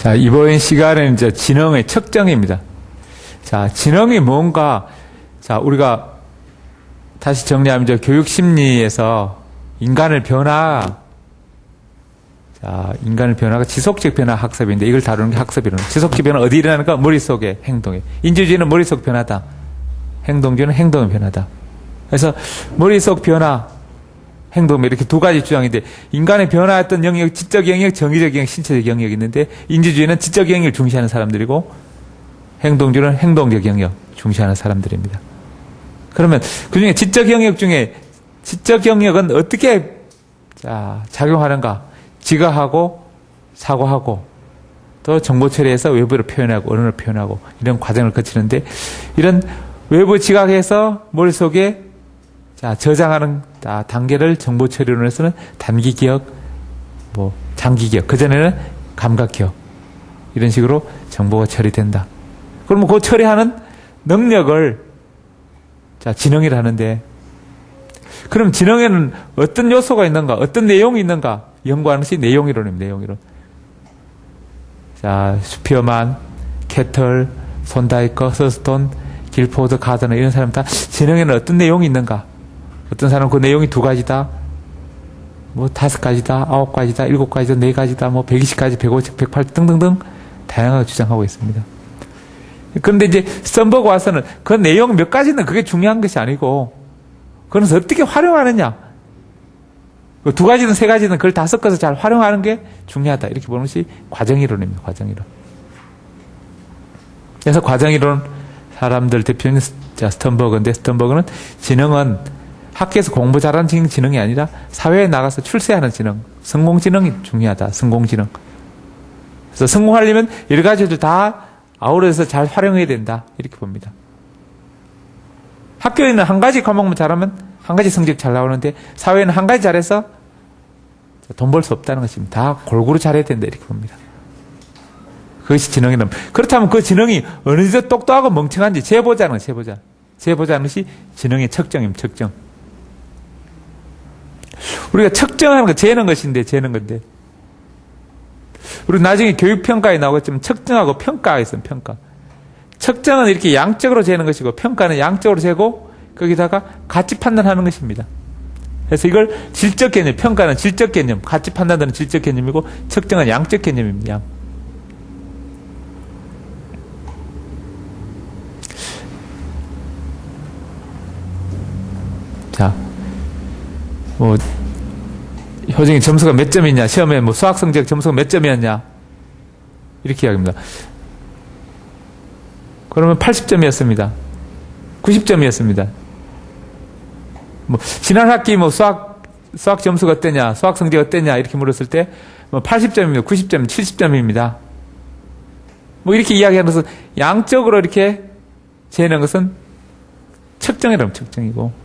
자, 이번 시간은 이제 지능의 측정입니다. 자, 지능이 뭔가, 자, 우리가 다시 정리하면 이제 교육심리에서 인간의 변화가 지속적 변화 학습인데 이걸 다루는 게 학습이론. 지속적 변화 어디 일어나는가? 머릿속의 행동에. 인지주의는 머릿속 변화다. 행동주의는 행동의 변화다. 그래서 머릿속 변화, 행동 이렇게 두 가지 주장인데 인간의 변화했던 영역, 지적 영역, 정의적 영역, 신체적 영역이 있는데 인지주의는 지적 영역을 중시하는 사람들이고 행동주의는 행동적 영역 중시하는 사람들입니다. 그러면 그중에 지적 영역 중에 지적 영역은 어떻게 작용하는가? 지각하고 사고하고 또 정보 처리해서 외부를 표현하고 언어를 표현하고 이런 과정을 거치는데 이런 외부 지각해서 머릿속에 저장하는 단계를 정보 처리론에서는 단기 기억, 장기 기억, 그전에는 감각 기억 이런 식으로 정보가 처리된다. 그러면 그 처리하는 능력을 지능이라 하는데 그럼 지능에는 어떤 요소가 있는가, 어떤 내용이 있는가 연구하는 것이 내용이론입니다. 내용이론. 자, 슈피어만, 캐털, 손다이커, 서스톤, 길포드, 가드너 이런 사람 다 지능에는 어떤 내용이 있는가? 어떤 사람은 그 내용이 2가지다, 5가지다, 9가지다, 7가지다, 4가지다, 120가지, 150, 108 등등등 다양하게 주장하고 있습니다. 그런데 이제 스턴버그 와서는 그 내용 몇 가지는 그게 중요한 것이 아니고 그것을 어떻게 활용하느냐. 2가지든 3가지든 그걸 다 섞어서 잘 활용하는 게 중요하다. 이렇게 보는 것이 과정이론입니다. 과정이론. 그래서 과정이론 사람들 대표는 스턴버그인데 스턴버그는 지능은 학교에서 공부 잘하는 지능이 아니라 사회에 나가서 출세하는 지능, 성공지능이 중요하다. 성공지능. 그래서 성공하려면 여러 가지를 다 아우러서 잘 활용해야 된다. 이렇게 봅니다. 학교에는 한 가지 과목만 잘하면 한 가지 성적 잘 나오는데 사회는 한 가지 잘해서 돈 벌 수 없다는 것입니다. 다 골고루 잘해야 된다. 이렇게 봅니다. 그것이 지능이란. 그렇다면 그 지능이 어느 정도 똑똑하고 멍청한지 재보자는 것이 지능의 측정입니다. 측정. 우리가 측정하는 거 재는 건데 우리 나중에 교육평가에 나오겠지만 측정하고 평가가 있어요. 평가. 측정은 이렇게 양적으로 재는 것이고 평가는 양적으로 재고 거기다가 가치 판단하는 것입니다. 그래서 이걸 질적 개념, 평가는 질적 개념, 가치 판단하는 질적 개념이고 측정은 양적 개념입니다. 양. 자, 효정이 점수가 몇 점이냐, 시험에 수학 성적 점수가 몇 점이었냐, 이렇게 이야기합니다. 그러면 80점이었습니다. 90점이었습니다. 지난 학기 수학 점수가 어땠냐, 수학 성적 어땠냐, 이렇게 물었을 때, 80점입니다. 90점, 70점입니다. 이렇게 이야기하는 것은 양적으로 이렇게 재는 것은 측정이라면 측정이고,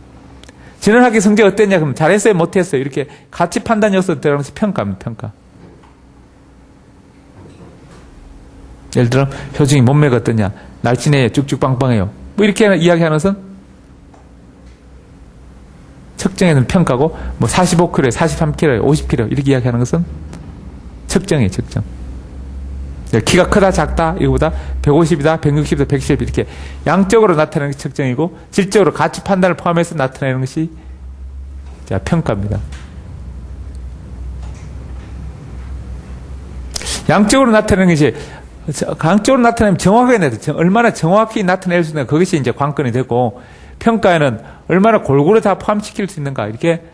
지난 학기 성적 어땠냐, 그럼 잘했어요, 못했어요, 이렇게 가치 판단 요소 들어가는 것이 평가입니다, 평가. 예를 들어, 효정이 몸매가 어떠냐, 날씬해요, 쭉쭉 빵빵해요. 이렇게 이야기하는 것은 측정에는 평가고, 45kg에 43kg에 50kg 이렇게 이야기하는 것은 측정이에요, 측정. 키가 크다, 작다, 이거보다 150이다, 160이다, 110 이렇게 양적으로 나타내는 게 측정이고, 질적으로 가치 판단을 포함해서 나타내는 것이 평가입니다. 양적으로 나타내는 것이, 양적으로 나타내면 정확하게 나타내요. 얼마나 정확히 나타낼 수 있는가, 그것이 이제 관건이 되고, 평가에는 얼마나 골고루 다 포함시킬 수 있는가, 이렇게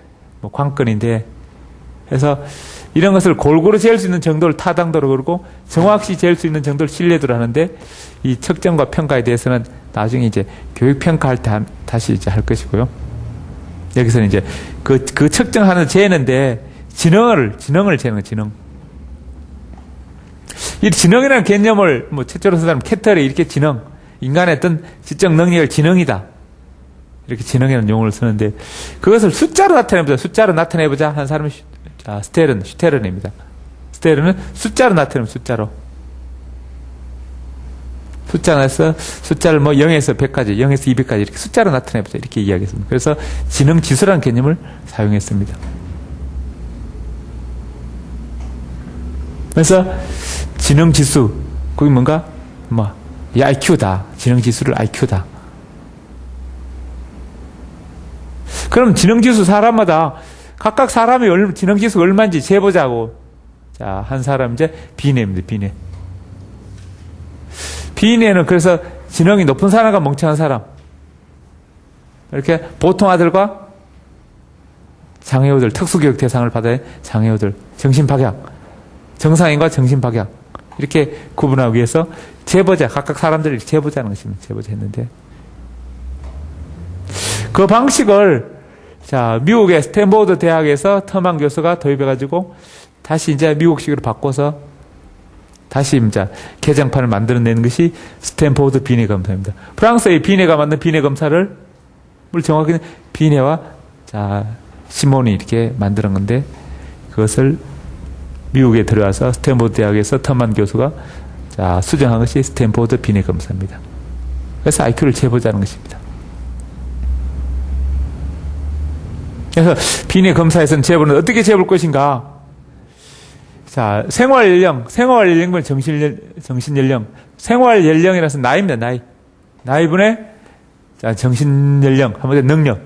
관건인데, 그래서 이런 것을 골고루 재을 수 있는 정도를 타당도로 그러고 정확히 재을 수 있는 정도를 신뢰도로 하는데, 이 측정과 평가에 대해서는 나중에 이제 교육평가할 때 다시 이제 할 것이고요. 여기서는 이제 그 측정하는 재는데 지능을 재는 거예요, 지능. 이 지능이라는 개념을 최초로 쓴 사람 캐털이 이렇게 지능, 인간의 어떤 지적 능력을 지능이다, 이렇게 지능이라는 용어를 쓰는데, 그것을 숫자로 나타내보자, 숫자로 나타내보자 하는 사람이 슈테른입니다. 스테른은 숫자로 나타내면 숫자로. 숫자에서 숫자를 0에서 100까지, 0에서 200까지 이렇게 숫자로 나타내보자, 이렇게 이야기했습니다. 그래서 지능 지수라는 개념을 사용했습니다. 그래서 지능 지수, 그게 뭔가, 이 IQ다. 지능 지수를 IQ다. 그럼 지능 지수 사람마다 각각 사람이 지능 지수가 얼마인지 재보자고. 자, 한 사람 이제 비례입니다. 비례. 비례는 그래서 지능이 높은 사람과 멍청한 사람. 이렇게 보통 아들과 장애우들, 특수교육 대상을 받아야 장애우들, 정신박약, 정상인과 정신박약. 이렇게 구분하기 위해서 재보자, 각각 사람들을 재보자는 것입니다. 재보자 했는데. 그 방식을, 자, 미국의 스탠포드 대학에서 터만 교수가 도입해가지고 다시 이제 미국식으로 바꿔서 다시 이제 개정판을 만들어내는 것이 스탠포드 비례 검사입니다. 프랑스의 비례가 만든 비례 검사를, 물 정확히는 비례와, 자, 시몬이 이렇게 만드는 건데, 그것을 미국에 들어와서 스탠포드 대학에서 터만 교수가, 자, 수정한 것이 스탠포드 비례 검사입니다. 그래서 IQ를 재보자는 것입니다. 그래서 비례 검사에서는 재보는 어떻게 재볼 것인가? 자, 생활연령분 정신연령. 생활연령이라서 나이입니다, 나이. 나이분의, 자, 정신연령, 한번 능력.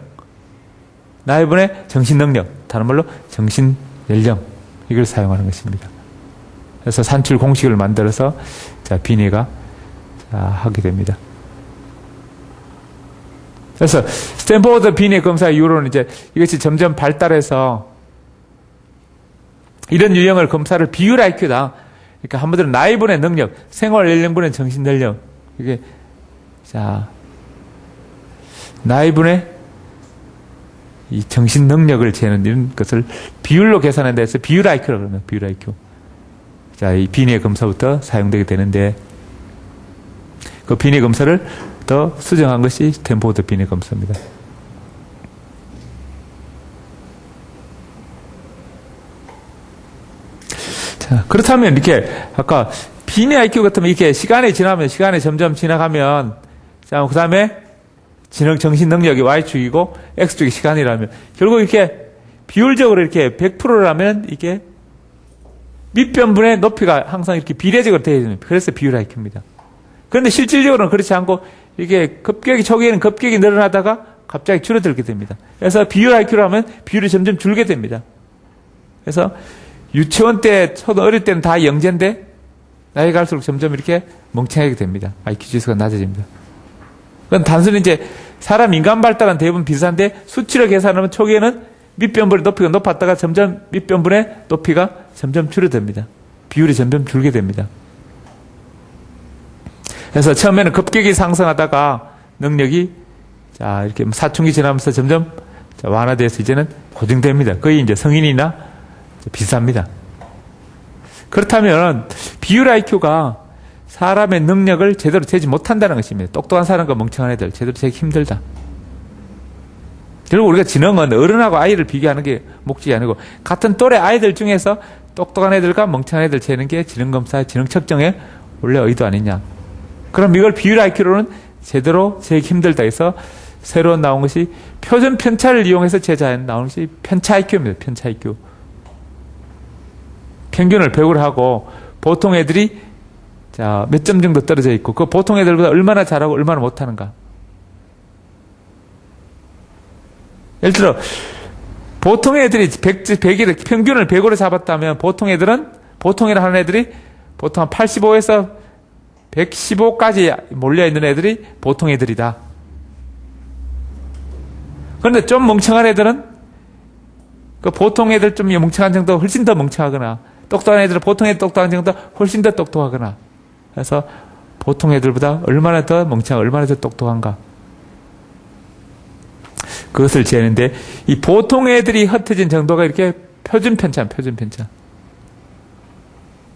나이분의 정신능력. 다른 말로 정신연령. 이걸 사용하는 것입니다. 그래서 산출 공식을 만들어서, 자, 비례가, 자, 하게 됩니다. 그래서 스탠포드 비례 검사 이후로는 이제 이것이 점점 발달해서 이런 유형을 검사를 비율 IQ다. 그러니까 한번들은 나이분의 능력, 생활 연령분의 정신 연령. 이게, 자, 나이분의 이 정신 능력을 재는 이런 것을 비율로 계산한다 해서 비율 IQ라고 그러면 비율 IQ. 자, 이 비례 검사부터 사용되게 되는데, 그 비례 검사를 더 수정한 것이 스탠포드 비례 검사입니다. 자, 그렇다면 이렇게 아까 비례 IQ 같으면 이렇게 시간이 점점 지나가면, 자, 그 다음에 정신 능력이 Y축이고 X축이 시간이라면 결국 이렇게 비율적으로 이렇게 100%라면 이게 밑변분의 높이가 항상 이렇게 비례적으로 되어 있습니다. 그래서 비율 IQ입니다. 그런데 실질적으로는 그렇지 않고 이게 초기에는 급격히 늘어나다가 갑자기 줄어들게 됩니다. 그래서 비율 IQ로 하면 비율이 점점 줄게 됩니다. 그래서 유치원 때, 초등 어릴 때는 다 영재인데 나이 갈수록 점점 이렇게 멍청하게 됩니다. IQ 지수가 낮아집니다. 그건 단순히 이제 사람 인간 발달은 대부분 비슷한데 수치를 계산하면 초기에는 밑변분의 높이가 높았다가 점점 밑변분의 높이가 점점 줄어듭니다. 비율이 점점 줄게 됩니다. 그래서 처음에는 급격히 상승하다가 능력이, 자, 이렇게 사춘기 지나면서 점점 완화돼서 이제는 고정됩니다. 거의 이제 성인이나 비슷합니다. 그렇다면 비율 IQ가 사람의 능력을 제대로 재지 못한다는 것입니다. 똑똑한 사람과 멍청한 애들 제대로 재기 힘들다. 결국 우리가 지능은 어른하고 아이를 비교하는 게 목적이 아니고 같은 또래 아이들 중에서 똑똑한 애들과 멍청한 애들 재는 게 지능검사, 지능 측정의 원래 의도 아니냐. 그럼 이걸 비율 IQ로는 제대로 재기 힘들다 해서 새로 나온 것이 표준 편차를 이용해서 제자에 나오는 것이 편차 IQ입니다. 편차 IQ. 평균을 100으로 하고 보통 애들이, 자, 몇 점 정도 떨어져 있고 그 보통 애들보다 얼마나 잘하고 얼마나 못하는가. 예를 들어 보통 애들이 100을 평균을 100으로 잡았다면 보통 애라 하는 애들이 보통 한 85에서 115까지 몰려있는 애들이 보통 애들이다. 그런데 좀 멍청한 애들은 그 보통 애들 좀 멍청한 정도 훨씬 더 멍청하거나 똑똑한 애들은 보통 애들 똑똑한 정도 훨씬 더 똑똑하거나 그래서 보통 애들보다 얼마나 더 멍청하고 얼마나 더 똑똑한가 그것을 재는데 이 보통 애들이 흩어진 정도가 이렇게 표준 편차.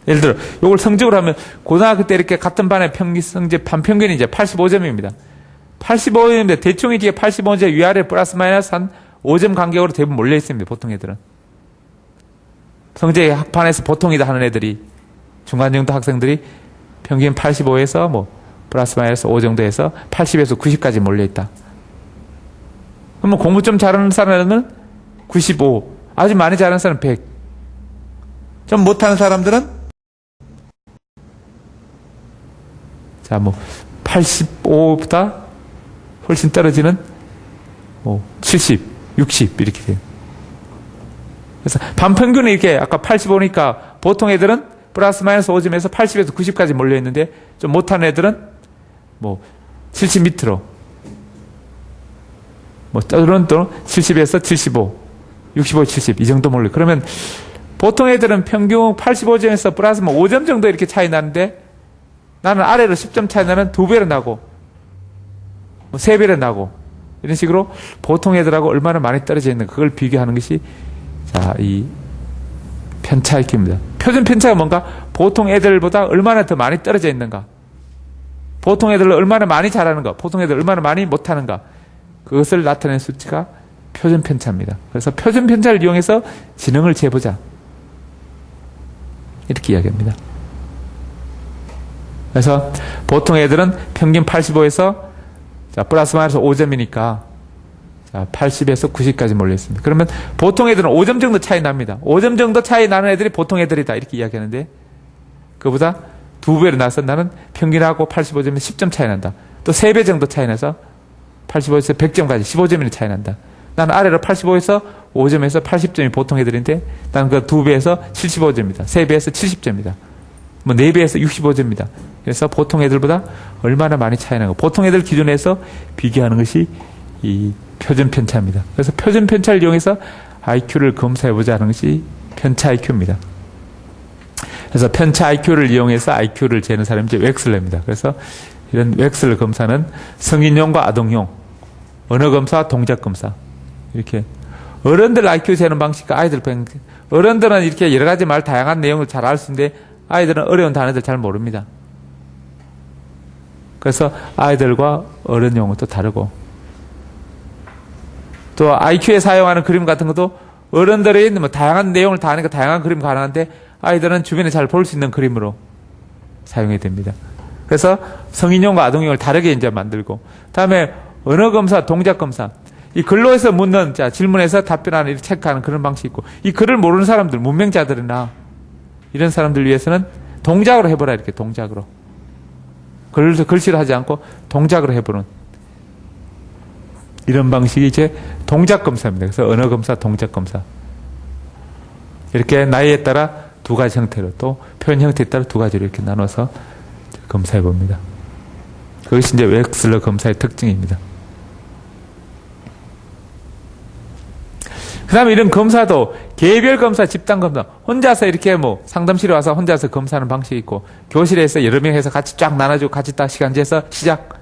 예를 들어 이걸 성적으로 하면 고등학교 때 이렇게 같은 반의 평균 성적 반평균이 이제 85점입니다. 85점인데 대충 이게 85점 위아래 플러스 마이너스 한 5점 간격으로 대부분 몰려 있습니다. 보통 애들은. 성적이 학판에서 보통이다 하는 애들이 중간 정도 학생들이 평균 85에서 뭐 플러스 마이너스 5 정도에서 80에서 90까지 몰려 있다. 그러면 공부 좀 잘하는 사람은 95, 아주 많이 잘하는 사람은 100. 좀 못하는 사람들은 자, 뭐, 85보다 훨씬 떨어지는, 뭐, 70, 60, 이렇게 돼요. 그래서 반평균은 이렇게 아까 85니까 보통 애들은 플러스 마이너스 5점에서 80에서 90까지 몰려있는데 좀 못하는 애들은 뭐, 70 밑으로. 뭐, 또는 또 70에서 75, 65, 70, 이 정도 몰려요. 그러면 보통 애들은 평균 85점에서 플러스 뭐 5점 정도 이렇게 차이 나는데 나는 아래로 10점 차이 나는 2배로 나고, 뭐 3배로 나고, 이런 식으로 보통 애들하고 얼마나 많이 떨어져 있는가, 그걸 비교하는 것이, 자, 이 편차 IQ입니다. 표준 편차가 뭔가? 보통 애들보다 얼마나 더 많이 떨어져 있는가, 보통 애들을 얼마나 많이 잘하는가, 보통 애들 얼마나 많이 못하는가, 그것을 나타내는 수치가 표준 편차입니다. 그래서 표준 편차를 이용해서 지능을 재보자, 이렇게 이야기합니다. 그래서 보통 애들은 평균 85에서 자, 플러스 마이너스 5점이니까 자, 80에서 90까지 몰려 있습니다. 그러면 보통 애들은 5점 정도 차이 납니다. 5점 정도 차이 나는 애들이 보통 애들이다, 이렇게 이야기하는데 그보다 2배로 나서 나는 평균하고 85점에서 10점 차이 난다. 또 3배 정도 차이 나서 85에서 100점까지 15점이나 차이 난다. 나는 아래로 85에서 5점에서 80점이 보통 애들인데 나는 그 2배에서 75점이다. 3배에서 70점이다. 뭐 4배에서 65점이다. 그래서 보통 애들보다 얼마나 많이 차이 나고, 보통 애들 기준에서 비교하는 것이 이 표준 편차입니다. 그래서 표준 편차를 이용해서 IQ를 검사해보자 하는 것이 편차 IQ입니다. 그래서 편차 IQ를 이용해서 IQ를 재는 사람이 이제 웩슬러입니다. 그래서 이런 웩슬러 검사는 성인용과 아동용, 언어 검사, 동작 검사, 이렇게 어른들 IQ 재는 방식과 아이들 방식. 어른들은 이렇게 여러 가지 말 다양한 내용을 잘 알 수 있는데 아이들은 어려운 단어들 잘 모릅니다. 그래서 아이들과 어른 용어도 다르고, 또 IQ에 사용하는 그림 같은 것도 어른들이 뭐 다양한 내용을 다 하니까 다양한 그림 가능한데 아이들은 주변에 잘 볼 수 있는 그림으로 사용해야 됩니다. 그래서 성인용과 아동용을 다르게 이제 만들고, 다음에 언어 검사, 동작 검사. 이 글로에서 묻는, 자, 질문에서 답변하는, 이렇게 체크하는 그런 방식이 있고, 이 글을 모르는 사람들, 문맹자들이나 이런 사람들 위해서는 동작으로 해보라, 이렇게 동작으로. 글씨로 하지 않고 동작으로 해보는 이런 방식이 이제 동작 검사입니다. 그래서 언어 검사, 동작 검사. 이렇게 나이에 따라 두 가지 형태로, 또 표현 형태에 따라 두 가지로 이렇게 나눠서 검사해 봅니다. 그것이 이제 웩슬러 검사의 특징입니다. 그 다음에 이런 검사도 개별 검사, 집단 검사, 혼자서 이렇게 뭐 상담실에 와서 혼자서 검사하는 방식이 있고, 교실에서 여러 명 해서 같이 쫙 나눠주고 같이 딱 시간 재서 시작,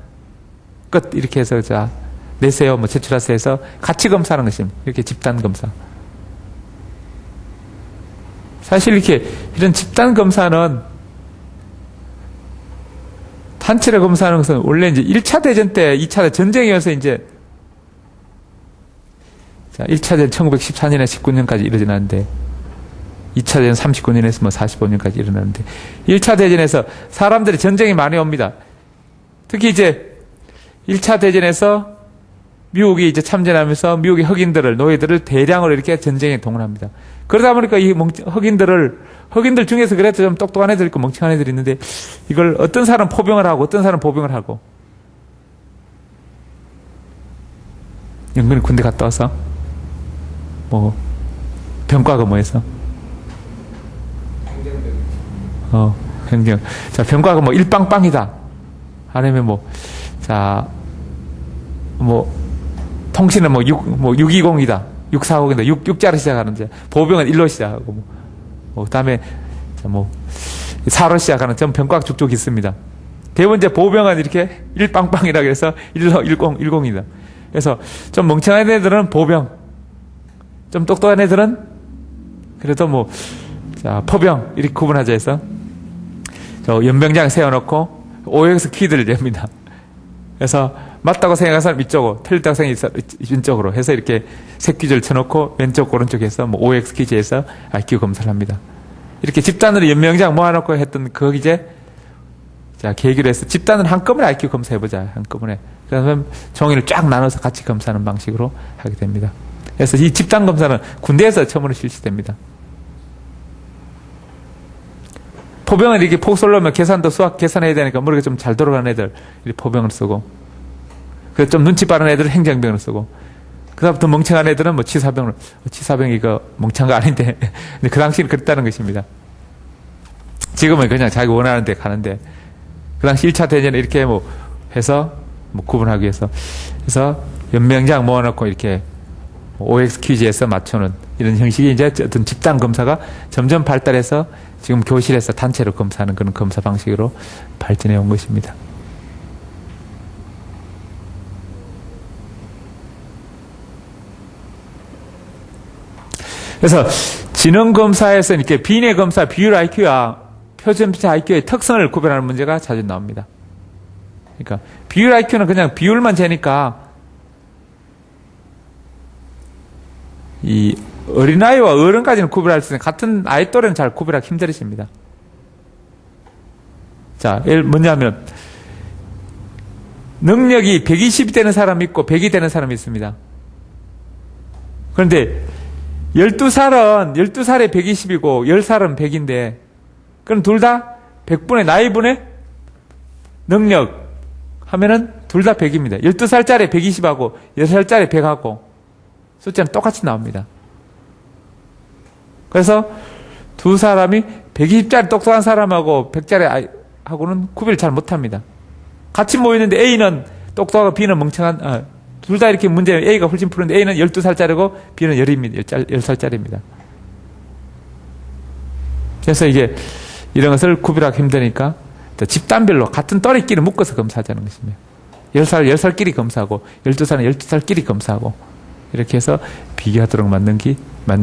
끝, 이렇게 해서 자, 내세요, 뭐 제출하세요 해서 같이 검사하는 것입니다. 이렇게 집단 검사. 사실 이렇게 이런 집단 검사는 단체로 검사하는 것은 원래 이제 1차 대전 때, 2차 대전 전쟁이어서 이제 자, 1차 대전 1914년에 19년까지 일어나는데 2차 대전 39년에서 뭐 45년까지 일어나는데 1차 대전에서 사람들이 전쟁이 많이 옵니다. 특히 이제 1차 대전에서 미국이 이제 참전하면서 미국의 흑인들을, 노예들을 대량으로 이렇게 전쟁에 동원합니다. 그러다 보니까 이 흑인들 중에서 그래도 좀 똑똑한 애들 있고 멍청한 애들이 있는데 이걸 어떤 사람 포병을 하고 어떤 사람 보병을 하고, 영근이 군대 갔다 와서 뭐 병과가 뭐해서 행정. 자, 병과가 뭐 일빵빵이다, 아니면 뭐 자 뭐 통신은 뭐 620이다, 640이다, 6자로 시작하는, 이제 보병은 1로 시작하고 뭐 그다음에 뭐 4로 시작하는 전 병과가 쭉쭉 있습니다. 대부분 이제 보병은 이렇게 1빵빵이라 그래서 1로 10이다. 그래서 좀 멍청한 애들은 보병, 좀 똑똑한 애들은 그래도 뭐 자, 포병, 이렇게 구분하자 해서 저 연병장 세워놓고 OX 키드를 냅니다. 그래서 맞다고 생각하는 사람 이쪽으로, 틀렸다고 생각하는 사람 왼쪽으로 해서 이렇게 색귀를 쳐놓고 왼쪽 오른쪽에서 뭐 OX 퀴즈에서 IQ 검사를 합니다. 이렇게 집단으로 연명장 모아놓고 했던 그 이제 자, 계기로 해서 집단은 한꺼번에 IQ 검사해보자, 한꺼번에. 그래서 종이를 쫙 나눠서 같이 검사하는 방식으로 하게 됩니다. 그래서 이 집단 검사는 군대에서 처음으로 실시됩니다. 포병을 이렇게 폭 쏠려면 계산도 수학 계산해야 되니까 머리가 좀 잘 돌아가는 애들 이렇게 포병을 쓰고, 그래서 좀 눈치 빠른 애들은 행정병을 쓰고, 그다음부터 멍청한 애들은 뭐 치사병을, 치사병이 이거 멍청한 거 아닌데, 근데 그 당시는 그랬다는 것입니다. 지금은 그냥 자기 원하는 데 가는데, 그 당시 1차 대전에 이렇게 뭐 해서 뭐 구분하기 위해서, 그래서 연명장 모아놓고 이렇게 OX 퀴즈에서 맞추는 이런 형식이 이제 어떤 집단 검사가 점점 발달해서 지금 교실에서 단체로 검사하는 그런 검사 방식으로 발전해 온 것입니다. 그래서 지능검사에서 이렇게 비례 검사 비율 IQ와 표준편차 IQ의 특성을 구별하는 문제가 자주 나옵니다. 그러니까 비율 IQ는 그냥 비율만 재니까 이 어린아이와 어른까지는 구별할 수 있는, 같은 아이 또래는 잘 구별하기 힘들으십니다. 자, 뭐냐면 능력이 120이 되는 사람이 있고 100이 되는 사람이 있습니다. 그런데 12살에 120이고 10살은 100인데 그럼 둘 다 100분의 나이분의 능력 하면은 둘 다 100입니다. 12살짜리 120하고 10살짜리 100하고 숫자는 똑같이 나옵니다. 그래서 두 사람이 120짜리 똑똑한 사람하고 100짜리 아이하고는 구별을 잘 못합니다. 같이 모이는데 A는 똑똑하고 B는 멍청한, 둘 다 이렇게 문제, A가 훨씬 푸른데 A는 12살짜리고 B는 10살짜리입니다. 그래서 이게 이런 것을 구별하기 힘드니까 집단별로 같은 또래끼리 묶어서 검사하자는 것입니다. 10살끼리 검사하고 12살은 12살끼리 검사하고 이렇게 해서 비교하도록 만든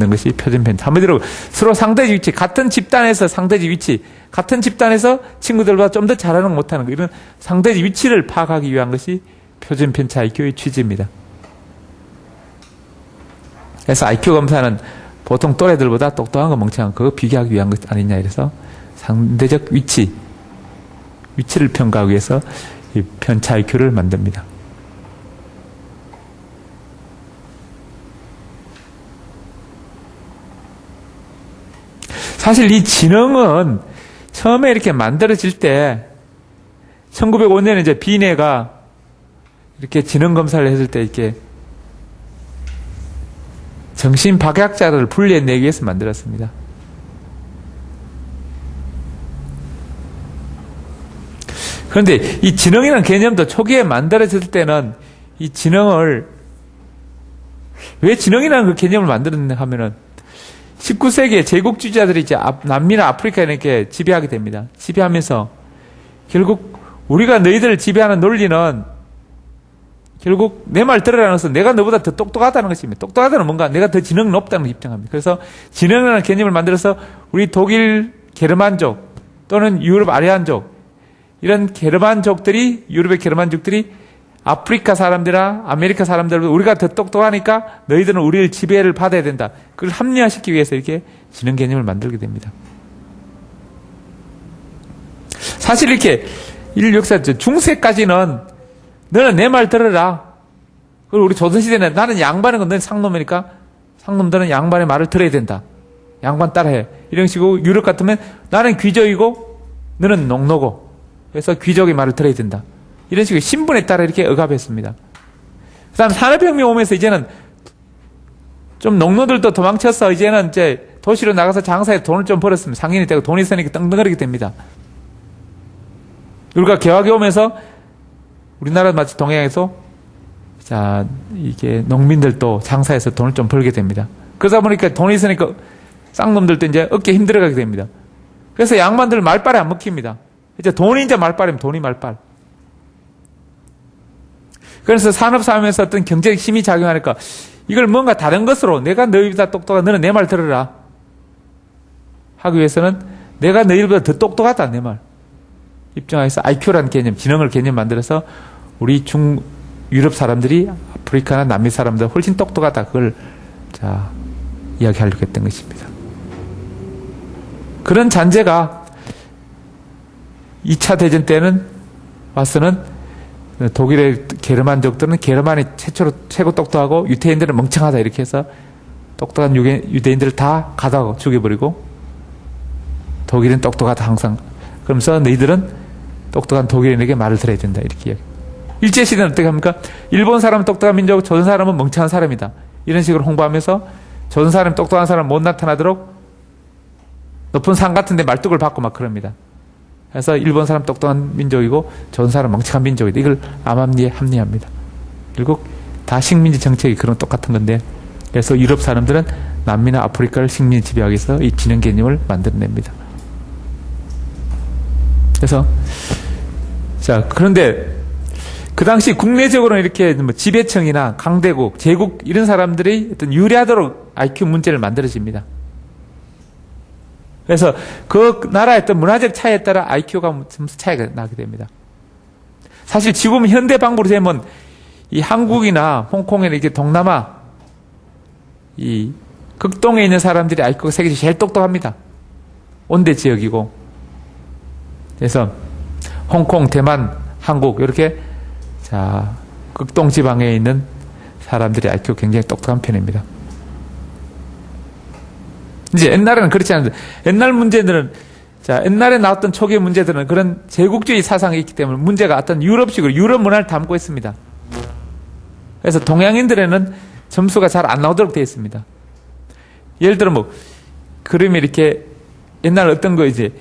것이 표준편차. 한마디로 서로 상대적 위치, 같은 집단에서 상대적 위치, 같은 집단에서 친구들보다 좀 더 잘하는 못하는 거, 이런 상대적 위치를 파악하기 위한 것이 표준편차 IQ의 취지입니다. 그래서 IQ 검사는 보통 또래들보다 똑똑한 거 멍청한 거 비교하기 위한 것 아니냐 이래서 상대적 위치를 평가하기 위해서 이 편차 IQ를 만듭니다. 사실 이 지능은 처음에 이렇게 만들어질 때 1905년에 이제 비네가 이렇게 지능 검사를 했을 때 이렇게 정신박약자를 분리해내기 위해서 만들었습니다. 그런데 이 지능이라는 개념도 초기에 만들어질 때는 이 지능을, 왜 지능이라는 그 개념을 만들었냐 하면은 19세기에 제국주의자들이 이제 남미나 아프리카에 이렇게 지배하게 됩니다. 지배하면서 결국 우리가 너희들을 지배하는 논리는 결국 내 말 들으라는 것은 내가 너보다 더 똑똑하다는 것입니다. 똑똑하다는 뭔가 내가 더 지능이 높다는 걸 입증합니다. 그래서 지능이라는 개념을 만들어서 우리 독일 게르만족 또는 유럽 아리안족, 이런 게르만족들이, 유럽의 게르만족들이 아프리카 사람들이나 아메리카 사람들보다 우리가 더 똑똑하니까 너희들은 우리를 지배를 받아야 된다. 그걸 합리화시키기 위해서 이렇게 지능 개념을 만들게 됩니다. 사실 이렇게 인류 역사 중세까지는 너는 내 말 들어라. 그리고 우리 조선시대는 나는 양반이고 너는 상놈이니까 상놈들은 양반의 말을 들어야 된다. 양반 따라해. 이런 식으로 유럽 같으면 나는 귀족이고 너는 농노고. 그래서 귀족의 말을 들어야 된다. 이런 식으로 신분에 따라 이렇게 억압했습니다. 그 다음 산업혁명 오면서 이제는 좀 농노들도 도망쳐서 이제는 이제 도시로 나가서 장사해 돈을 좀 벌었습니다. 상인이 되고 돈이 있으니까 떵떵거리게 됩니다. 우리가 개화기 오면서 우리나라 마치 동양에서 자, 이게 농민들도 장사해서 돈을 좀 벌게 됩니다. 그러다 보니까 돈이 있으니까 쌍놈들도 이제 어깨 힘들어가게 됩니다. 그래서 양반들 말빨에 안 먹힙니다. 이제 돈이 이제 말빨이면 돈이 말빨. 그래서 산업사회에서 어떤 경제적 힘이 작용하니까 이걸 뭔가 다른 것으로 내가 너희보다 똑똑하다, 너는 내 말 들어라 하기 위해서는 내가 너희보다 더 똑똑하다, 내 말 입증하여서 IQ라는 개념, 지능을 개념 만들어서 우리 유럽 사람들이 아프리카나 남미 사람들 훨씬 똑똑하다, 그걸 자 이야기하려고 했던 것입니다. 그런 잔재가 2차 대전 때는 와서는 독일의 게르만족들은 게르만이 최고 똑똑하고 유태인들은 멍청하다 이렇게 해서 똑똑한 유대인들을 다 가다가 죽여버리고 독일은 똑똑하다 항상. 그러면서 너희들은 똑똑한 독일인에게 말을 들어야 된다. 이렇게 이야기. 일제시대는 어떻게 합니까? 일본 사람은 똑똑한 민족, 조선 사람은 멍청한 사람이다. 이런 식으로 홍보하면서 조선 사람 똑똑한 사람 못 나타나도록 높은 산 같은 데 말뚝을 받고 막 그럽니다. 그래서 일본 사람 똑똑한 민족이고 조선 사람 멍청한 민족이다. 이걸 암암리에 합리합니다. 결국 다 식민지 정책이 그런 똑같은 건데, 그래서 유럽 사람들은 남미나 아프리카를 식민지 지배하기 위해서 이 진영 개념을 만들어냅니다. 그래서 자, 그런데 그 당시 국내적으로는 이렇게 뭐 지배층이나 강대국, 제국 이런 사람들이 어떤 유리하도록 IQ 문제를 만들어집니다. 그래서 그 나라의 어떤 문화적 차이에 따라 IQ가 점수 차이가 나게 됩니다. 사실 지금 현대 방법으로 되면 이 한국이나 홍콩이나 이렇게 동남아 이 극동에 있는 사람들이 IQ가 세계에서 제일 똑똑합니다. 온대 지역이고. 그래서 홍콩, 대만, 한국 이렇게 자 극동 지방에 있는 사람들이 IQ 굉장히 똑똑한 편입니다. 이제 옛날에는 그렇지 않은데, 옛날 문제들은 자 옛날에 나왔던 초기의 문제들은 그런 제국주의 사상이 있기 때문에 문제가 어떤 유럽식으로 유럽 문화를 담고 있습니다. 그래서 동양인들에는 점수가 잘 안 나오도록 되어 있습니다. 예를 들어 뭐 그림이 이렇게 옛날 어떤 거 이제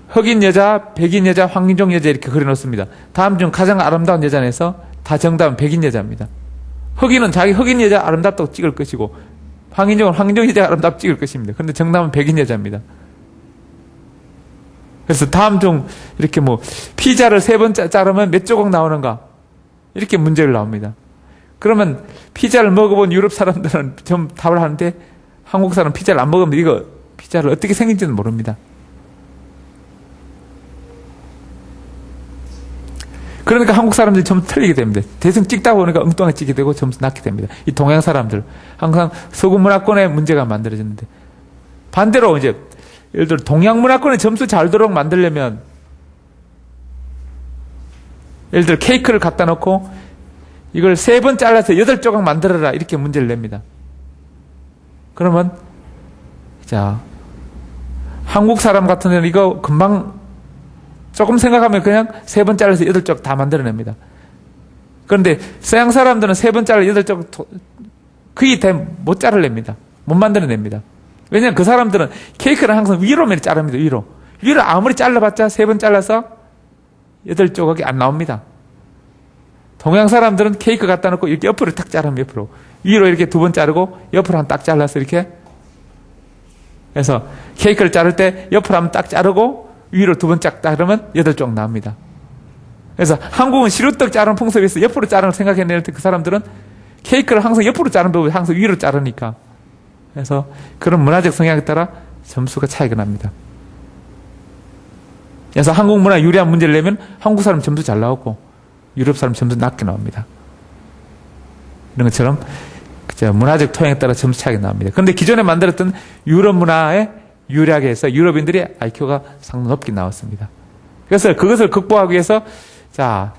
흑인 여자, 백인 여자, 황인종 여자 이렇게 그려놓습니다. 다음 중 가장 아름다운 여자에서 다 정답은 백인 여자입니다. 흑인은 자기 흑인 여자 아름답다고 찍을 것이고 황인종은 황인종 여자 아름답다고 찍을 것입니다. 그런데 정답은 백인 여자입니다. 그래서 다음 중 이렇게 뭐 피자를 3번 자르면 몇 조각 나오는가 이렇게 문제를 나옵니다. 그러면 피자를 먹어본 유럽 사람들은 좀 답을 하는데 한국 사람 피자를 안 먹으면 이거 피자를 어떻게 생긴지는 모릅니다. 그러니까 한국 사람들이 점수 틀리게 됩니다. 대충 찍다 보니까 엉뚱하게 찍게 되고 점수 낮게 됩니다. 이 동양 사람들 항상 서구 문화권의 문제가 만들어지는데, 반대로 이제 예를 들어 동양 문화권의 점수 잘 들어오게 만들려면 예를 들어 케이크를 갖다 놓고 이걸 3번 잘라서 8조각 만들어라 이렇게 문제를 냅니다. 그러면 자 한국 사람 같은 데는 이거 금방 조금 생각하면 그냥 3번 잘라서 8쪽 다 만들어냅니다. 그런데 서양 사람들은 3번 잘라 8쪽 거의 다 못 자르냅니다. 못 만들어냅니다. 왜냐하면 그 사람들은 케이크를 항상 위로만 자릅니다. 위로 아무리 잘라봤자 3번 잘라서 8조각이 안 나옵니다. 동양 사람들은 케이크 갖다 놓고 이렇게 옆으로 탁 자르면 옆으로, 위로 이렇게 2번 자르고 옆으로 한 딱 잘라서 이렇게 해서 케이크를 자를 때 옆으로 한번 딱 자르고 위로 2번 쫙 자르면 8쪽 나옵니다. 그래서 한국은 시루떡 자르는 풍습이 있어 옆으로 자르는 생각해낼 때 그 사람들은 케이크를 항상 옆으로 자르는 법을 항상 위로 자르니까, 그래서 그런 문화적 성향에 따라 점수가 차이가 납니다. 그래서 한국 문화 유리한 문제를 내면 한국 사람 점수 잘 나오고 유럽 사람 점수 낮게 나옵니다. 이런 것처럼 문화적 토양에 따라 점수 차이가 나옵니다. 그런데 기존에 만들었던 유럽 문화에 유리하게 해서 유럽인들이 IQ가 상당히 높게 나왔습니다. 그래서 그것을 극복하기 위해서 자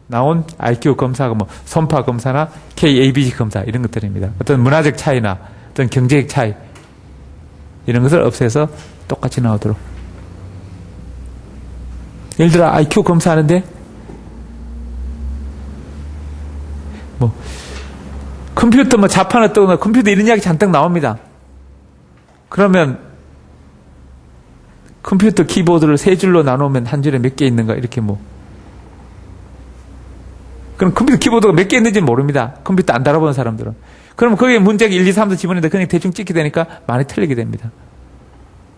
나온 IQ 검사가 뭐 손파 검사나 KABG 검사 이런 것들입니다. 어떤 문화적 차이나 어떤 경제적 차이 이런 것을 없애서 똑같이 나오도록. 예를 들어 IQ 검사하는데 뭐 컴퓨터 뭐 자판 어떠거나 컴퓨터 이런 이야기 잔뜩 나옵니다. 그러면 컴퓨터 키보드를 3줄로 나누면 한 줄에 몇 개 있는가 이렇게 뭐, 그럼 컴퓨터 키보드가 몇 개 있는지 모릅니다. 컴퓨터 안 달아보는 사람들은. 그러면 거기에 문제가 1, 2, 3도 집어넣는데 그냥 대충 찍게 되니까 많이 틀리게 됩니다.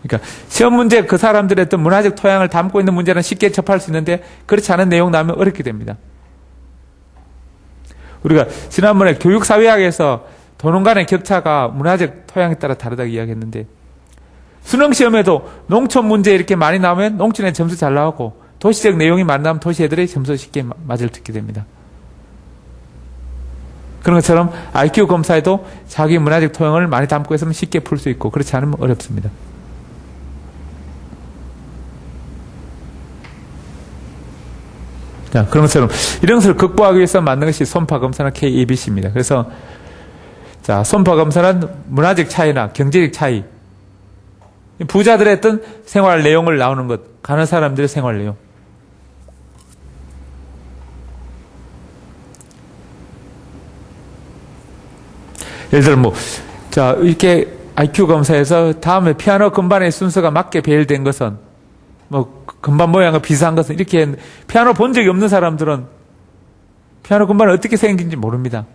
그러니까 시험 문제 그 사람들의 어떤 문화적 토양을 담고 있는 문제는 쉽게 접할 수 있는데 그렇지 않은 내용 나오면 어렵게 됩니다. 우리가 지난번에 교육사회학에서 도농 간의 격차가 문화적 토양에 따라 다르다고 이야기했는데, 수능시험에도 농촌 문제 이렇게 많이 나오면 농촌에 점수 잘 나오고 도시적 내용이 많이 나오면 도시 애들이 점수 쉽게 맞을 듣게 됩니다. 그런 것처럼 IQ 검사에도 자기 문화적 토양을 많이 담고 있으면 쉽게 풀 수 있고 그렇지 않으면 어렵습니다. 자, 그런 것처럼 이런 것을 극복하기 위해서 만든 것이 손파 검사나 KABC입니다. 그래서 자, 손파 검사는 문화적 차이나 경제적 차이 부자들의 어떤 생활 내용을 나오는 것, 가난한 사람들의 생활 내용. 예를 들어 자, 이렇게 IQ 검사에서 다음에 피아노 건반의 순서가 맞게 배열된 것은, 건반 모양과 비슷한 것은, 이렇게 피아노 본 적이 없는 사람들은 피아노 건반이 어떻게 생긴지 모릅니다.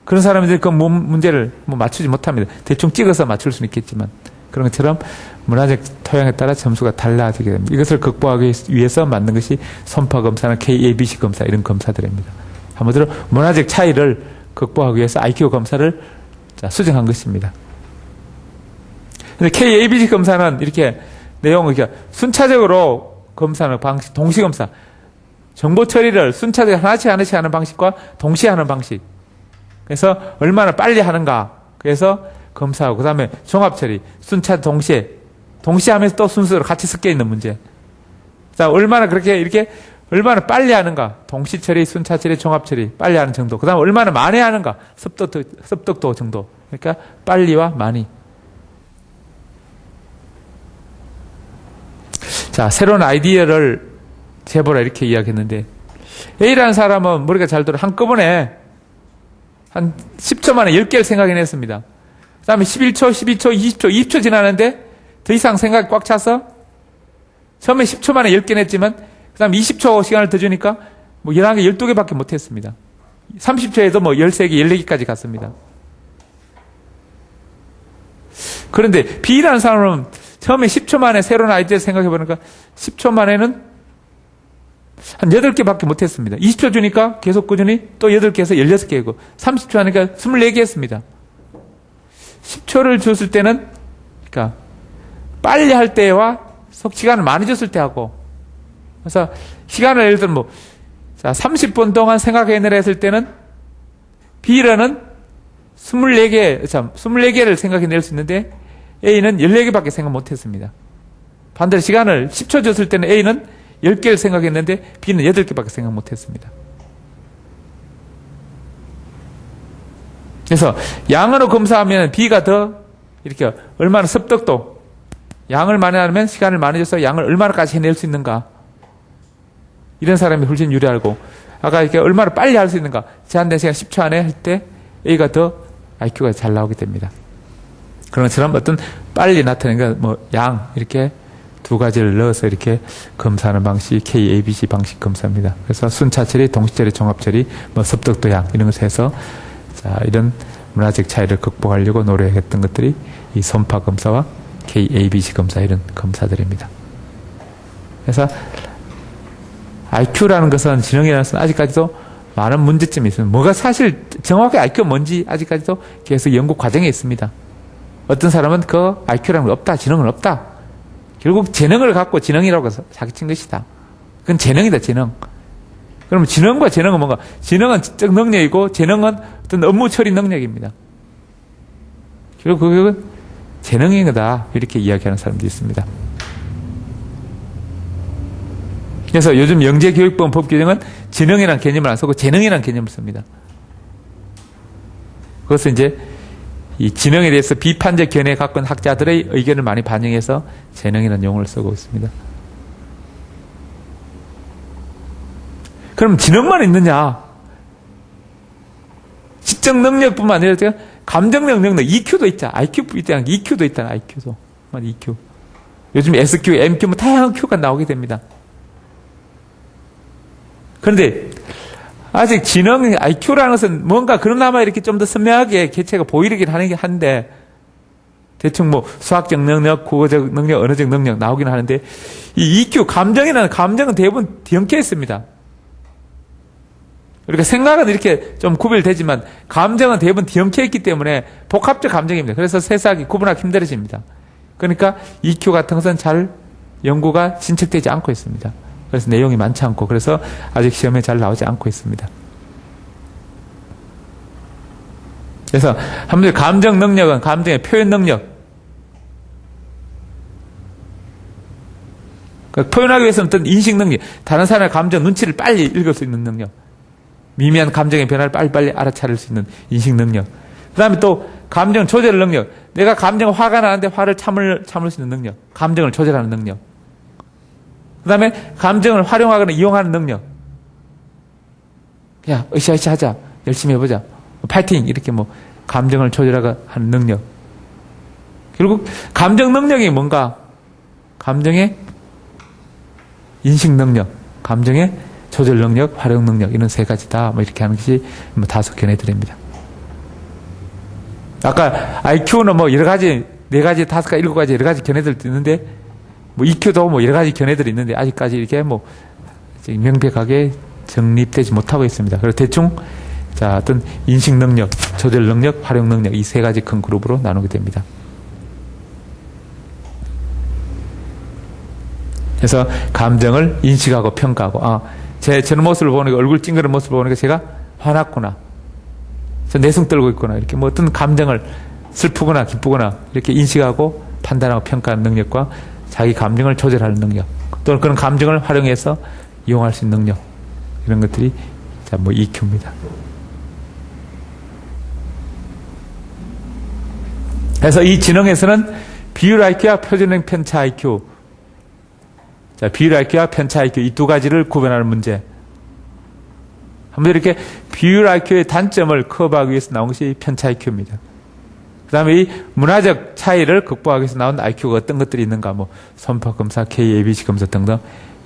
그런 사람들이 그 문제를 맞추지 못합니다. 대충 찍어서 맞출 수는 있겠지만, 그런 것처럼 문화적 토양에 따라 점수가 달라지게 됩니다. 이것을 극복하기 위해서 만든 것이 손파 검사나 KABC 검사, 이런 검사들입니다. 한마디로 문화적 차이를 극복하기 위해서 IQ 검사를 수정한 것입니다. 근데 KABC 검사는 이렇게 내용을 순차적으로 검사하는 방식, 동시검사. 정보 처리를 순차적으로 하나씩 하는 방식과 동시에 하는 방식. 그래서 얼마나 빨리 하는가. 그래서 검사하고, 그 다음에 종합 처리. 동시에 하면서 또 순서로 같이 섞여 있는 문제. 자, 얼마나 얼마나 빨리 하는가. 동시 처리, 순차 처리, 종합 처리. 빨리 하는 정도. 그 다음에 얼마나 많이 하는가. 습득도 정도. 그러니까 빨리와 많이. 자, 새로운 아이디어를 제보라 이렇게 이야기했는데, A라는 사람은 머리가 잘 돌아 한꺼번에 한 10초 만에 10개를 생각해냈습니다. 그 다음에 11초, 12초, 20초 지나는데 더 이상 생각이 꽉 차서 처음에 10초 만에 10개 냈지만 그 다음에 20초 시간을 더 주니까 11개, 12개밖에 못했습니다. 30초에도 13개, 14개까지 갔습니다. 그런데 B라는 사람은 처음에 10초 만에 새로운 아이디어를 생각해보니까 10초 만에는 한 8개밖에 못했습니다. 20초 주니까 계속 꾸준히 또 8개에서 16개고 30초 하니까 24개 했습니다. 10초를 줬을 때는, 그러니까 빨리 할 때와 시간을 많이 줬을 때 하고, 그래서 시간을 예를 들면 30분 동안 생각해내라 했을 때는 B라는 24개를 생각해낼 수 있는데 A는 14개밖에 생각 못했습니다. 반대로 시간을 10초 줬을 때는 A는 10개를 생각했는데 B는 8개밖에 생각 못했습니다. 그래서 양으로 검사하면 B가 더 이렇게 얼마나 습득도, 양을 많이 하면 시간을 많이 줘서 양을 얼마나까지 해낼 수 있는가, 이런 사람이 훨씬 유리하고, 아까 이렇게 얼마나 빨리 할 수 있는가, 제한된 시간 10초 안에 할 때 A가 더 IQ가 잘 나오게 됩니다. 그런 것처럼 어떤 빨리 나타내는 양, 이렇게 두 가지를 넣어서 이렇게 검사하는 방식이 KABC 방식 검사입니다. 그래서 순차 처리, 동시 처리, 종합 처리, 습득도 양, 이런 것을 해서, 자, 이런 문화적 차이를 극복하려고 노력했던 것들이 이 손파 검사와 KABC 검사, 이런 검사들입니다. 그래서 IQ라는 것은, 지능이라는 것은 아직까지도 많은 문제점이 있습니다. 뭐가 사실 정확하게 IQ가 뭔지 아직까지도 계속 연구 과정에 있습니다. 어떤 사람은 그 IQ라는 게 없다, 지능은 없다. 결국 재능을 갖고 지능이라고 사기친 것이다. 그건 재능이다, 재능. 그러면 지능과 재능은 뭔가? 지능은 지적 능력이고 재능은 어떤 업무 처리 능력입니다. 결국 그건 재능인 거다, 이렇게 이야기하는 사람도 있습니다. 그래서 요즘 영재교육법 법 규정은 지능이라는 개념을 안 쓰고 재능이라는 개념을 씁니다. 그것은 이제 이 지능에 대해서 비판적 견해에 갖고 있는 학자들의 의견을 많이 반영해서 재능이라는 용어를 쓰고 있습니다. 그럼 지능만 있느냐? 지적 능력뿐만 아니라 감정력 능력, EQ도 있자. IQ도 있다. EQ도 있다. IQ도. EQ. 요즘 SQ, MQ, 다양한 Q가 나오게 됩니다. 그런데 아직 지능, IQ라는 것은 뭔가 그나마 이렇게 좀 더 선명하게 개체가 보이긴 하는 한데, 대충 수학적 능력, 국어적 능력, 언어적 능력 나오긴 하는데, 이 EQ, 감정은 대부분 뒤엉켜 있습니다. 그러니까 생각은 이렇게 좀 구별되지만, 감정은 대부분 뒤엉켜 있기 때문에 복합적 감정입니다. 그래서 세상이 구분하기 힘들어집니다. 그러니까 EQ 같은 것은 잘 연구가 진척되지 않고 있습니다. 그래서 내용이 많지 않고, 그래서 아직 시험에 잘 나오지 않고 있습니다. 그래서 한번 감정 능력은 감정의 표현 능력. 그러니까 표현하기 위해서는 어떤 인식 능력, 다른 사람의 감정, 눈치를 빨리 읽을 수 있는 능력, 미미한 감정의 변화를 빨리빨리 알아차릴 수 있는 인식 능력. 그 다음에 또 감정 조절 능력. 내가 화가 나는데 화를 참을 수 있는 능력. 감정을 조절하는 능력. 그 다음에 감정을 활용하거나 이용하는 능력. 야, 으쌰으쌰 하자. 열심히 해보자. 파이팅! 이렇게 감정을 조절하는 능력. 결국, 감정 능력이 뭔가? 감정의 인식 능력, 감정의 조절 능력, 활용 능력, 이런 세 가지다. 이렇게 하는 것이 5 견해들입니다. 아까 IQ는 여러 가지, 4가지, 5가지, 7가지 여러 가지 견해들도 있는데, EQ도 여러 가지 견해들이 있는데, 아직까지 이렇게 명백하게 정립되지 못하고 있습니다. 그래서 대충, 어떤 인식 능력, 조절 능력, 활용 능력, 이 3가지 큰 그룹으로 나누게 됩니다. 그래서 감정을 인식하고 평가하고, 저런 모습을 보니까, 얼굴 찡그런 모습을 보니까 제가 화났구나. 저 내숭 떨고 있구나. 이렇게 어떤 감정을 슬프거나 기쁘거나 이렇게 인식하고 판단하고 평가하는 능력과 자기 감정을 조절하는 능력, 또는 그런 감정을 활용해서 이용할 수 있는 능력, 이런 것들이 EQ입니다. 그래서 이 지능에서는 비율 IQ와 표준형 편차 IQ, 비율 IQ와 편차 IQ 이 2가지를 구분하는 문제. 한번 이렇게 비율 IQ의 단점을 커버하기 위해서 나온 것이 편차 IQ입니다. 그 다음에 이 문화적 차이를 극복하기 위해서 나온 IQ가 어떤 것들이 있는가, 손파 검사, KABC 검사 등등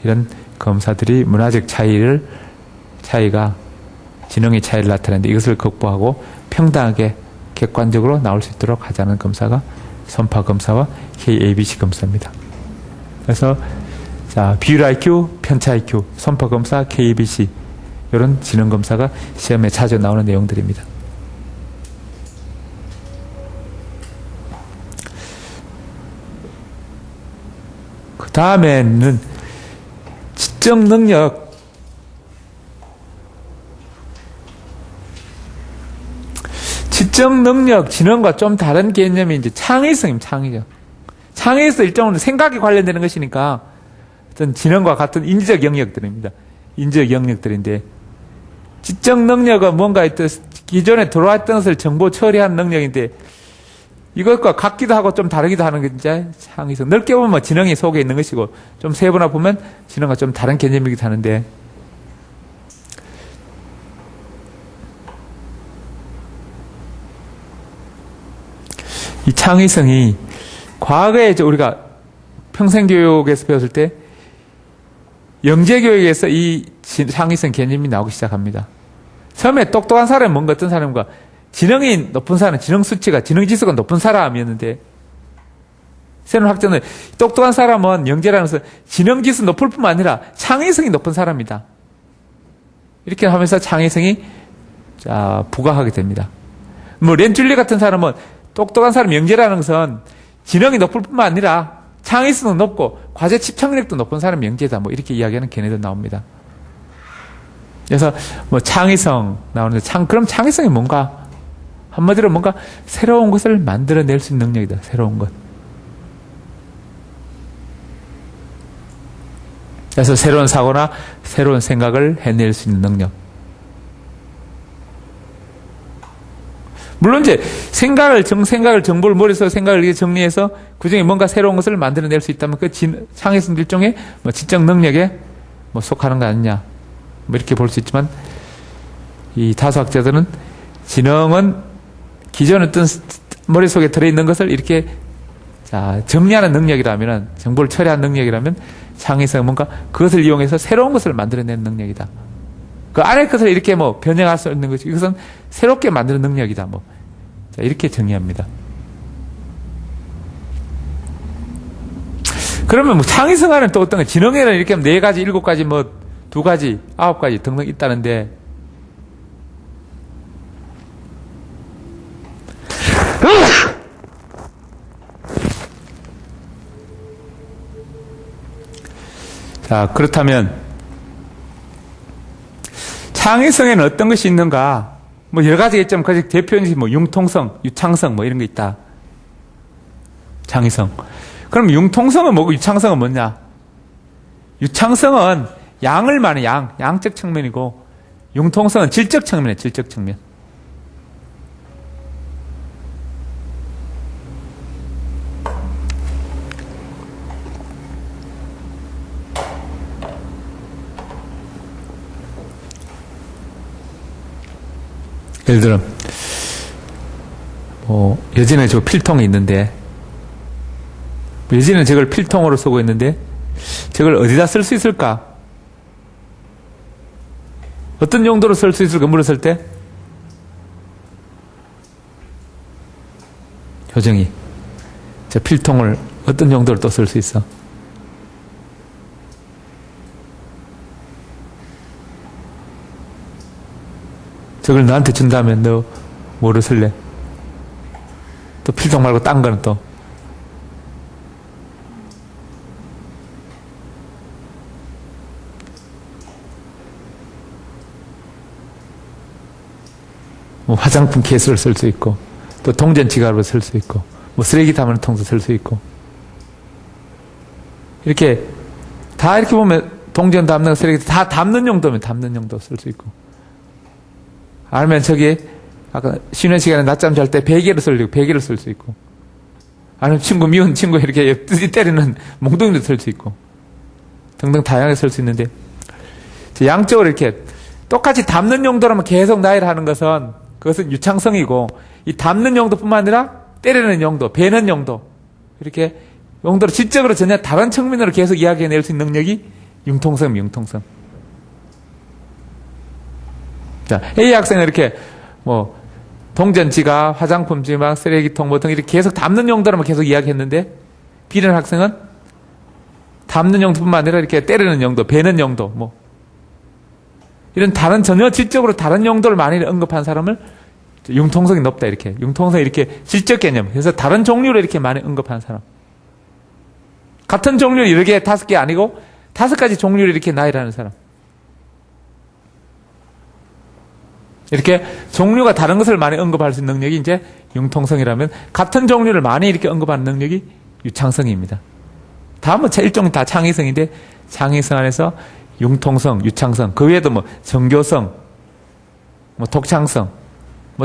이런 검사들이 문화적 차이가 지능의 차이를 나타내는데 이것을 극복하고 평등하게 객관적으로 나올 수 있도록 하자는 검사가 손파 검사와 KABC 검사입니다. 그래서 비율 IQ, 편차 IQ, 손파 검사, KABC 이런 지능 검사가 시험에 자주 나오는 내용들입니다. 그 다음에는 지적 능력. 지적 능력, 지능과 좀 다른 개념이 이제 창의성입니다. 창의에서 일종으로 생각이 관련되는 것이니까 어떤 지능과 같은 인지적 영역들입니다. 인지적 영역들인데, 지적 능력은 뭔가 기존에 들어왔던 것을 정보 처리하는 능력인데, 이것과 같기도 하고 좀 다르기도 하는 게 이제 창의성. 넓게 보면 지능이 속에 있는 것이고, 좀 세분화 보면 지능과 좀 다른 개념이기도 하는데, 이 창의성이 과거에 우리가 평생교육에서 배웠을 때 영재교육에서 이 창의성 개념이 나오기 시작합니다. 처음에 똑똑한 사람은 뭔가 어떤 사람과 지능이 높은 사람, 지능 수치가, 지능 지수가 높은 사람이었는데, 새로운 학자는 똑똑한 사람은 영재라는 것은 지능 지수 높을 뿐만 아니라 창의성이 높은 사람이다. 이렇게 하면서 창의성이 부각하게 됩니다. 렌줄리 같은 사람은 똑똑한 사람 영재라는 것은 지능이 높을 뿐만 아니라 창의성도 높고 과제 집착력도 높은 사람이 영재다. 이렇게 이야기하는 견해도 나옵니다. 그래서 창의성 나오는데 그럼 창의성이 뭔가? 한마디로 뭔가 새로운 것을 만들어낼 수 있는 능력이다. 새로운 것. 그래서 새로운 사고나 새로운 생각을 해낼 수 있는 능력. 물론 이제 정보를 머릿속에 생각을 정리해서 그 중에 뭔가 새로운 것을 만들어낼 수 있다면 그 창의성 일종의 지적 능력에 속하는 거 아니냐. 이렇게 볼 수 있지만, 이 다수학자들은 지능은 기존에 어떤 머릿속에 들어있는 것을 이렇게 정리하는 능력이라면, 정보를 처리하는 능력이라면, 창의성은 뭔가 그것을 이용해서 새로운 것을 만들어내는 능력이다. 그 안의 것을 이렇게 변형할 수 있는 것이, 이것은 새롭게 만드는 능력이다. 이렇게 정의합니다. 그러면 창의성 안에 또 어떤 거, 지능에는 이렇게 4가지, 7가지, 2가지, 9가지 등등 있다는데, 그렇다면 창의성에는 어떤 것이 있는가? 여러 가지가 있지만 그 대표적인 융통성, 유창성 이런 거 있다. 창의성. 그럼 융통성은 뭐고 유창성은 뭐냐? 유창성은 양을 말하는 양적 측면이고, 융통성은 질적 측면이에요. 질적 측면. 예를 들어, 예전에 저 필통이 있는데, 예전에 저걸 필통으로 쓰고 있는데, 저걸 어디다 쓸 수 있을까? 어떤 용도로 쓸 수 있을까? 물을 쓸 때? 효정이, 저 필통을 어떤 용도로 또 쓸 수 있어? 저걸 너한테 준다면 너 뭐로 쓸래? 또 필통 말고 딴 거는 또? 뭐 화장품 케이스를 쓸 수 있고, 또 동전 지갑으로 쓸 수 있고, 뭐 쓰레기 담는 통도 쓸 수 있고, 이렇게 다 이렇게 보면 동전 담는 쓰레기 다 담는 용도면 담는 용도 쓸 수 있고, 아니면 저기 아까 쉬는 시간에 낮잠 잘 때 베개를 쓸 수 있고, 아니면 미운 친구 이렇게 때리는 몽둥이도 쓸 수 있고, 등등 다양하게 쓸 수 있는데, 양쪽으로 이렇게 똑같이 담는 용도라면 계속 나열을 하는 것은 그것은 유창성이고, 이 담는 용도뿐만 아니라 때리는 용도, 베는 용도, 이렇게 용도로 지적으로 전혀 다른 측면으로 계속 이야기해낼 수 있는 능력이 융통성. 자, A 학생은 이렇게 동전 지갑, 화장품 지갑, 쓰레기통 등 이렇게 계속 담는 용도로만 계속 이야기했는데, B라는 학생은 담는 용도뿐만 아니라 이렇게 때리는 용도, 베는 용도, 이런 다른 전혀 질적으로 다른 용도를 많이 언급한 사람을 융통성이 높다, 이렇게. 융통성이 이렇게 질적 개념. 그래서 다른 종류로 이렇게 많이 언급한 사람. 같은 종류 여러 개, 5개 아니고 5가지 종류를 이렇게 나열하는 사람. 이렇게 종류가 다른 것을 많이 언급할 수 있는 능력이 이제 융통성이라면, 같은 종류를 많이 이렇게 언급하는 능력이 유창성입니다. 다음은 일종이 다 창의성인데, 창의성 안에서 융통성, 유창성, 그 외에도 정교성, 독창성,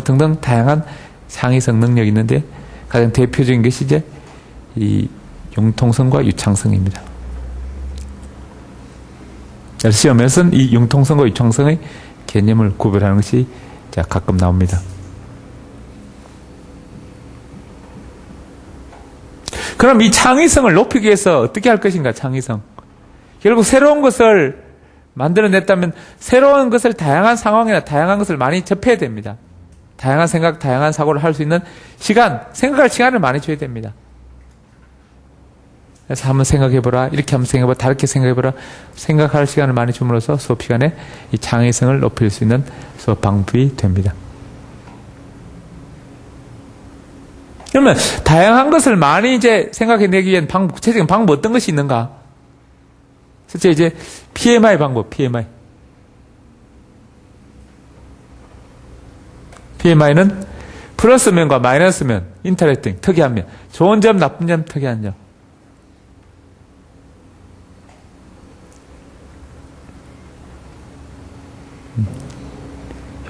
등등 다양한 창의성 능력이 있는데, 가장 대표적인 것이 이제 이 융통성과 유창성입니다. 시험에서는 이 융통성과 유창성의 개념을 구별하는 것이 가끔 나옵니다. 그럼 이 창의성을 높이기 위해서 어떻게 할 것인가, 창의성. 결국 새로운 것을 만들어냈다면 새로운 것을 다양한 상황이나 다양한 것을 많이 접해야 됩니다. 다양한 생각, 다양한 사고를 할 수 있는 시간, 생각할 시간을 많이 줘야 됩니다. 그래서 한번 생각해보라, 이렇게 한번 생각해보라, 다르게 생각해보라, 생각할 시간을 많이 줌으로써 수업 시간에 이 창의성을 높일 수 있는 수업 방법이 됩니다. 그러면 다양한 것을 많이 이제 생각해내기 위한 구체적인 방법 어떤 것이 있는가? 실제 이제 PMI 방법, PMI는 플러스 면과 마이너스 면, 인터레스팅, 특이한 면, 좋은 점, 나쁜 점, 특이한 점.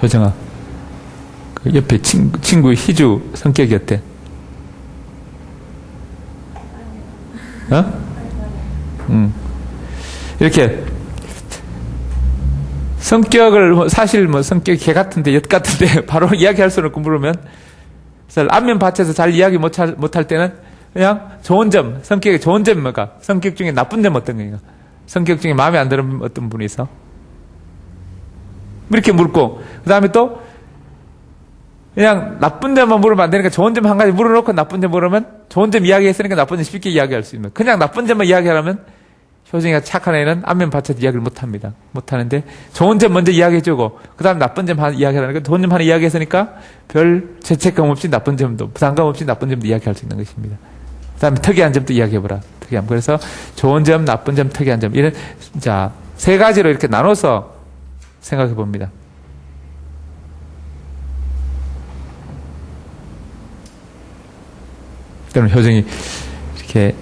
효정아, 그 옆에 친구 희주 성격이 어때? 이렇게 성격을 사실 성격이 개 같은데 엿 같은데 바로 이야기할 수는 없고 물으면, 안면 받쳐서 잘 이야기 못할 때는 그냥 좋은 점, 성격의 좋은 점이 뭔가, 성격 중에 나쁜 점 어떤 거인가, 성격 중에 마음에 안 드는 어떤 분이 있어? 이렇게 물고, 그 다음에 또 그냥 나쁜 점만 물으면 안 되니까 좋은 점 한 가지 물어놓고 나쁜 점 물으면, 좋은 점 이야기했으니까 나쁜 점 쉽게 이야기할 수 있는, 그냥 나쁜 점만 이야기하려면 효정이가 착한 애는 안면 받쳐서 이야기를 못합니다. 못하는데 좋은 점 먼저 이야기해주고 그 다음 나쁜 점 하나 이야기하라니까, 좋은 점 하나 이야기했으니까 별 죄책감 없이 나쁜 점도, 부담감 없이 나쁜 점도 이야기할 수 있는 것입니다. 그 다음에 특이한 점도 이야기해보라. 특이한. 그래서 좋은 점, 나쁜 점, 특이한 점, 이런 세 가지로 이렇게 나눠서 생각해 봅니다. 그러면 효정이 이렇게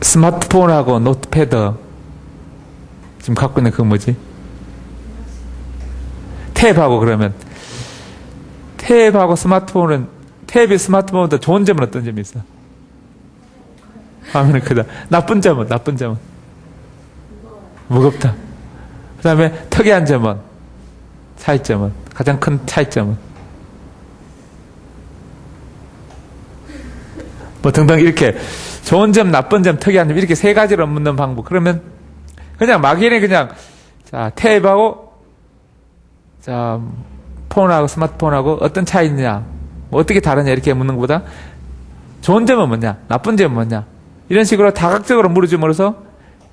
스마트폰하고 노트패드 지금 갖고 있는 그거 뭐지? 탭하고, 그러면 탭하고 스마트폰은, 탭이 스마트폰보다 좋은 점은 어떤 점이 있어? 화면은 크다. 나쁜 점은? 무겁다. 그 다음에 특이한 점은? 차이점은, 가장 큰 차이점은. 뭐 등등 이렇게 좋은 점, 나쁜 점, 특이한 점 이렇게 세 가지로 묻는 방법. 그러면 그냥 막연히 그냥 자 탭하고 자 폰하고 스마트폰하고 어떤 차이 있냐, 뭐 어떻게 다르냐 이렇게 묻는 것보다 좋은 점은 뭐냐, 나쁜 점은 뭐냐 이런 식으로 다각적으로 물어줌으로써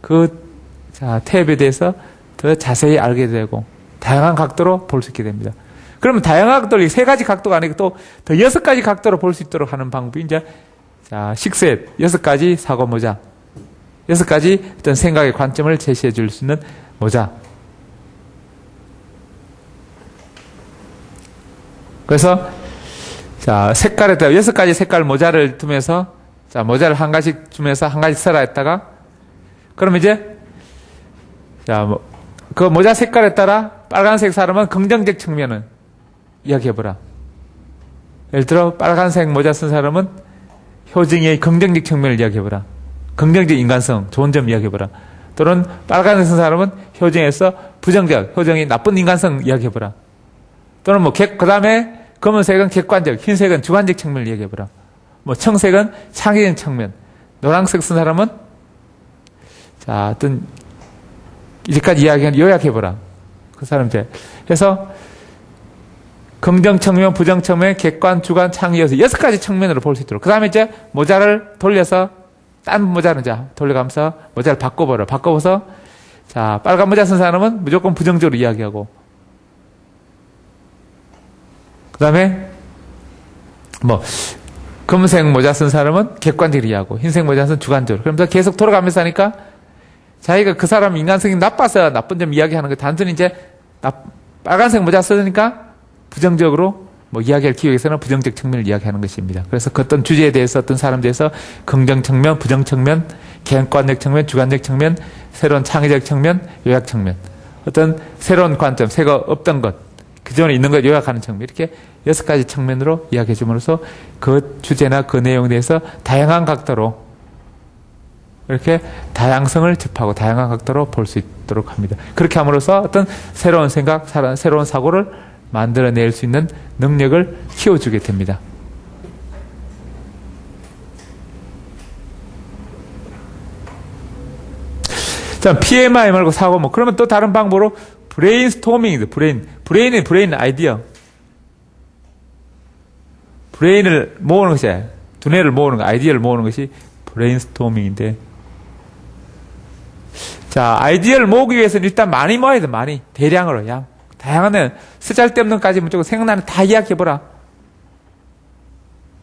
그 자 탭에 대해서 더 자세히 알게 되고 다양한 각도로 볼 수 있게 됩니다. 그러면 다양한 각도로 세 가지 각도가 아니고 또 더 6가지 각도로 볼 수 있도록 하는 방법이 이제 자 식셋 6가지 사고 모자, 6가지 어떤 생각의 관점을 제시해 줄 수 있는 모자. 그래서 자 색깔에 따라 6가지 색깔 모자를 두면서 자 모자를 한 가지씩 주면서 한 가지 써라 했다가 그럼 이제 자 그 모자 색깔에 따라 빨간색 사람은 긍정적 측면을 이야기해보라. 예를 들어 빨간색 모자 쓴 사람은 효정의 긍정적 측면을 이야기해보라. 긍정적 인간성, 좋은 점 이야기해보라. 또는 빨간색 쓴 사람은 효정에서 부정적, 효정이 나쁜 인간성 이야기해보라. 또는 뭐 그 다음에 검은색은 객관적, 흰색은 주관적 측면을 이야기해보라. 뭐 청색은 창의적 측면, 노란색 쓴 사람은 자 어떤 이제까지 이야기한 요약해보라. 그 사람들. 그래서 긍정 측면, 부정 측면, 객관, 주관, 창의여서 6가지 측면으로 볼 수 있도록. 그 다음에 이제 모자를 돌려서 딴 모자는 이제 돌려가면서 모자를 바꿔보라. 바꿔서 자 빨간 모자 쓴 사람은 무조건 부정적으로 이야기하고 그 다음에 뭐 검은색 모자 쓴 사람은 객관적으로 이야기하고 흰색 모자 쓴 주관적으로. 그러면서 계속 돌아가면서 하니까 자기가 그 사람 인간성이 나빠서 나쁜 점 이야기하는 거 단순히 이제 빨간색 모자 쓰니까 부정적으로 뭐 이야기할 기회에서는 부정적 측면을 이야기하는 것입니다. 그래서 그 어떤 주제에 대해서 어떤 사람에 대해서 긍정 측면, 부정 측면, 객관적 측면, 주관적 측면, 새로운 창의적 측면, 요약 측면, 어떤 새로운 관점, 새거 없던 것, 그전에 있는 것 요약하는 측면 이렇게 6가지 측면으로 이야기해 줌으로써 그 주제나 그 내용에 대해서 다양한 각도로 이렇게 다양성을 접하고 다양한 각도로 볼 수 있도록 합니다. 그렇게 함으로써 어떤 새로운 생각, 새로운 사고를 만들어낼 수 있는 능력을 키워주게 됩니다. 자, PMI 말고 사고 뭐 그러면 또 다른 방법으로 브레인스토밍이다. 브레인 아이디어. 브레인을 모으는 것이 두뇌를 모으는 거, 아이디어를 모으는 것이 브레인스토밍인데 자, 아이디어를 모으기 위해서는 일단 많이 모아야 돼. 많이. 대량으로. 양. 다양한 쓰잘데없는 것까지 무조건 생각나는 다 이야기해보라.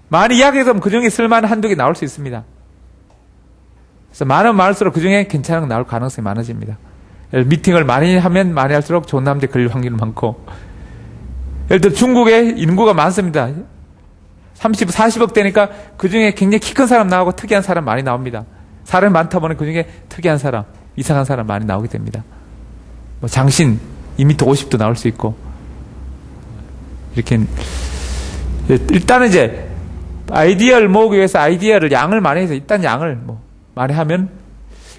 많이 이야기해서 그 중에 쓸만한 한두 개 나올 수 있습니다. 그래서 많으면 많을수록 그 중에 괜찮은 거 나올 가능성이 많아집니다. 미팅을 많이 하면 많이 할수록 좋은 남자 걸릴 확률이 많고 예를 들어 중국에 인구가 많습니다. 30, 40억 되니까 그 중에 굉장히 키 큰 사람 나오고 특이한 사람 많이 나옵니다. 사람이 많다 보니 그 중에 특이한 사람, 이상한 사람 많이 나오게 됩니다. 뭐 장신 2m 50도 나올 수 있고 이렇게 일단은 이제 아이디어를 모으기 위해서 아이디어를 양을 많이 해서 일단 양을 뭐 많이 하면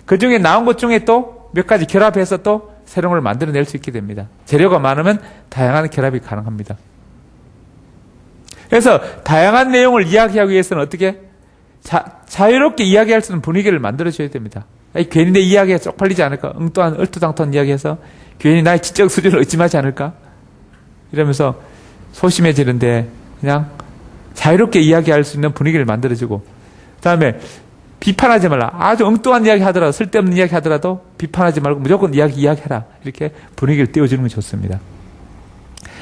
그 중에 나온 것 중에 또 몇 가지 결합해서 또 새로운 걸 만들어낼 수 있게 됩니다. 재료가 많으면 다양한 결합이 가능합니다. 그래서 다양한 내용을 이야기하기 위해서는 어떻게 자유롭게 이야기할 수 있는 분위기를 만들어줘야 됩니다. 아니, 괜히 내 이야기가 쪽팔리지 않을까? 엉뚱한 얼토당토한 이야기해서 괜히 나의 지적 수준을 의심하지 않을까? 이러면서 소심해지는데 그냥 자유롭게 이야기할 수 있는 분위기를 만들어주고 그 다음에 비판하지 말라. 아주 엉뚱한 이야기 하더라도 쓸데없는 이야기 하더라도 비판하지 말고 무조건 이야기해라. 이렇게 분위기를 띄워주는 게 좋습니다.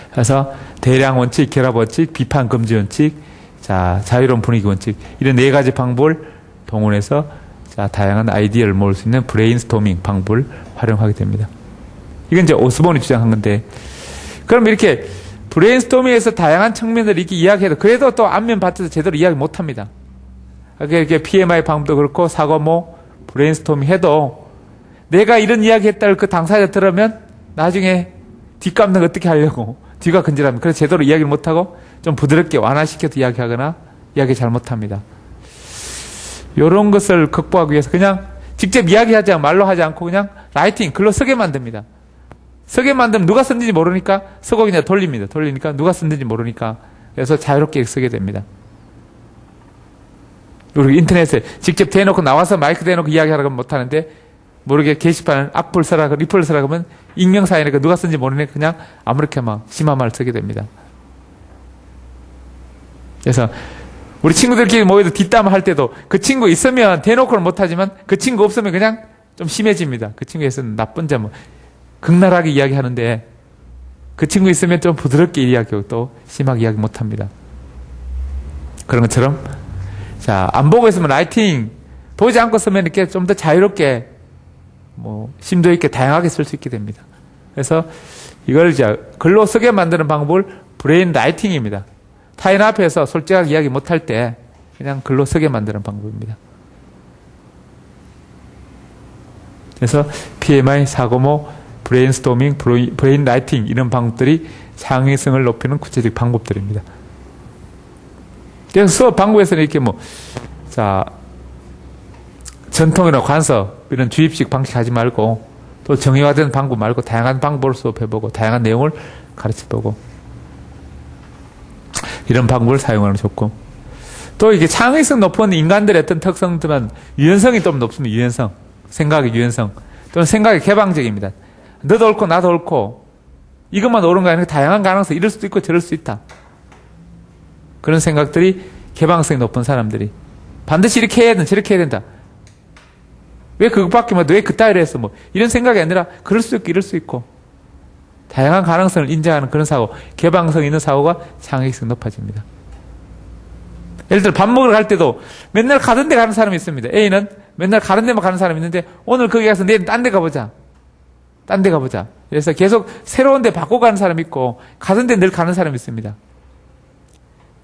그래서 대량 원칙, 결합 원칙, 비판 금지 원칙, 자 자유로운 분위기 원칙 이런 4가지 방법을 동원해서 자 다양한 아이디어를 모을 수 있는 브레인스토밍 방법을 활용하게 됩니다. 이건 이제 오스본이 주장한 건데 그럼 이렇게 브레인스토밍에서 다양한 측면을 이렇게 이야기해도 그래도 또 안면 밭에서 제대로 이야기 못합니다. 이렇게 PMI 방법도 그렇고 사고모 브레인스토밍 해도 내가 이런 이야기 했다를 그 당사자 들으면 나중에 뒷감당 어떻게 하려고 뒤가 근질합니다. 그래서 제대로 이야기를 못하고 좀 부드럽게 완화시켜서 이야기하거나 이야기 잘 못합니다. 이런 것을 극복하기 위해서 그냥 직접 이야기하지 않고 말로 하지 않고 그냥 라이팅, 글로 쓰게 만듭니다. 쓰게 만들면 누가 썼는지 모르니까 쓰고 그냥 돌립니다. 돌리니까 누가 썼는지 모르니까. 그래서 자유롭게 쓰게 됩니다. 우리 인터넷에 직접 대놓고 나와서 마이크 대놓고 이야기하라고 못하는데 모르게 게시판 악플 쓰라고 리플 쓰라고 하면 익명사이니까 누가 쓴지 모르니까 그냥 아무렇게 막 심한 말을 쓰게 됩니다. 그래서 우리 친구들끼리 모여도 뒷담화 할 때도 그 친구 있으면 대놓고는 못하지만 그 친구 없으면 그냥 좀 심해집니다. 그 친구에서는 나쁜 점 극렬하게 이야기하는데 그 친구 있으면 좀 부드럽게 이야기하고 또 심하게 이야기 못합니다. 그런 것처럼 자, 안 보고 있으면 라이팅 보지 않고 쓰면 이렇게 좀 더 자유롭게 심도 있게 다양하게 쓸 수 있게 됩니다. 그래서 이걸 이제 글로 쓰게 만드는 방법을 브레인 라이팅입니다. 타인 앞에서 솔직하게 이야기 못할 때 그냥 글로 쓰게 만드는 방법입니다. 그래서 PMI, 사고모, 브레인스토밍, 브레인 라이팅 이런 방법들이 창의성을 높이는 구체적 방법들입니다. 그래서 수업 방법에서는 이렇게 전통이나 관습 이런 주입식 방식 하지 말고 또 정의화된 방법 말고 다양한 방법을 수업해보고 다양한 내용을 가르쳐보고 이런 방법을 사용하는 게 좋고 또 이게 창의성 높은 인간들의 어떤 특성들은 유연성이 좀 높습니다. 유연성, 생각의 유연성 또는 생각이 개방적입니다. 너도 옳고 나도 옳고 이것만 옳은 거 아니라 다양한 가능성 이럴 수도 있고 저럴 수 있다. 그런 생각들이 개방성이 높은 사람들이 반드시 이렇게 해야 된다 저렇게 해야 된다. 왜 그것밖에 왜 그따위로 했어 이런 생각이 아니라 그럴 수 있고 이럴 수 있고 다양한 가능성을 인정하는 그런 사고 개방성 있는 사고가 창의성이 높아집니다. 예를 들어 밥 먹으러 갈 때도 맨날 가던 데 가는 사람이 있습니다. A는 맨날 가는 데만 가는 사람이 있는데 오늘 거기 가서 내일 딴 데 가보자. 딴 데 가보자. 그래서 계속 새로운 데 바꿔 가는 사람이 있고 가던 데 늘 가는 사람이 있습니다.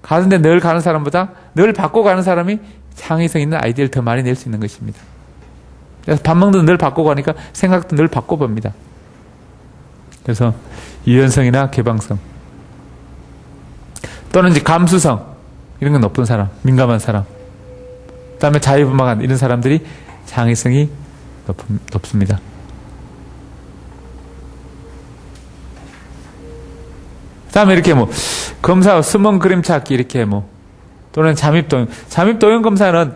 가던 데 늘 가는 사람보다 늘 바꿔 가는 사람이 창의성 있는 아이디어를 더 많이 낼 수 있는 것입니다. 그래서 밥 먹는 늘 바꾸고 하니까 생각도 늘 바꿔봅니다. 그래서 유연성이나 개방성 또는 이제 감수성 이런 건 높은 사람, 민감한 사람 그 다음에 자유분방한 이런 사람들이 창의성이 높습니다. 그 다음에 이렇게 검사 숨은 그림 찾기 이렇게 또는 잠입도용 검사는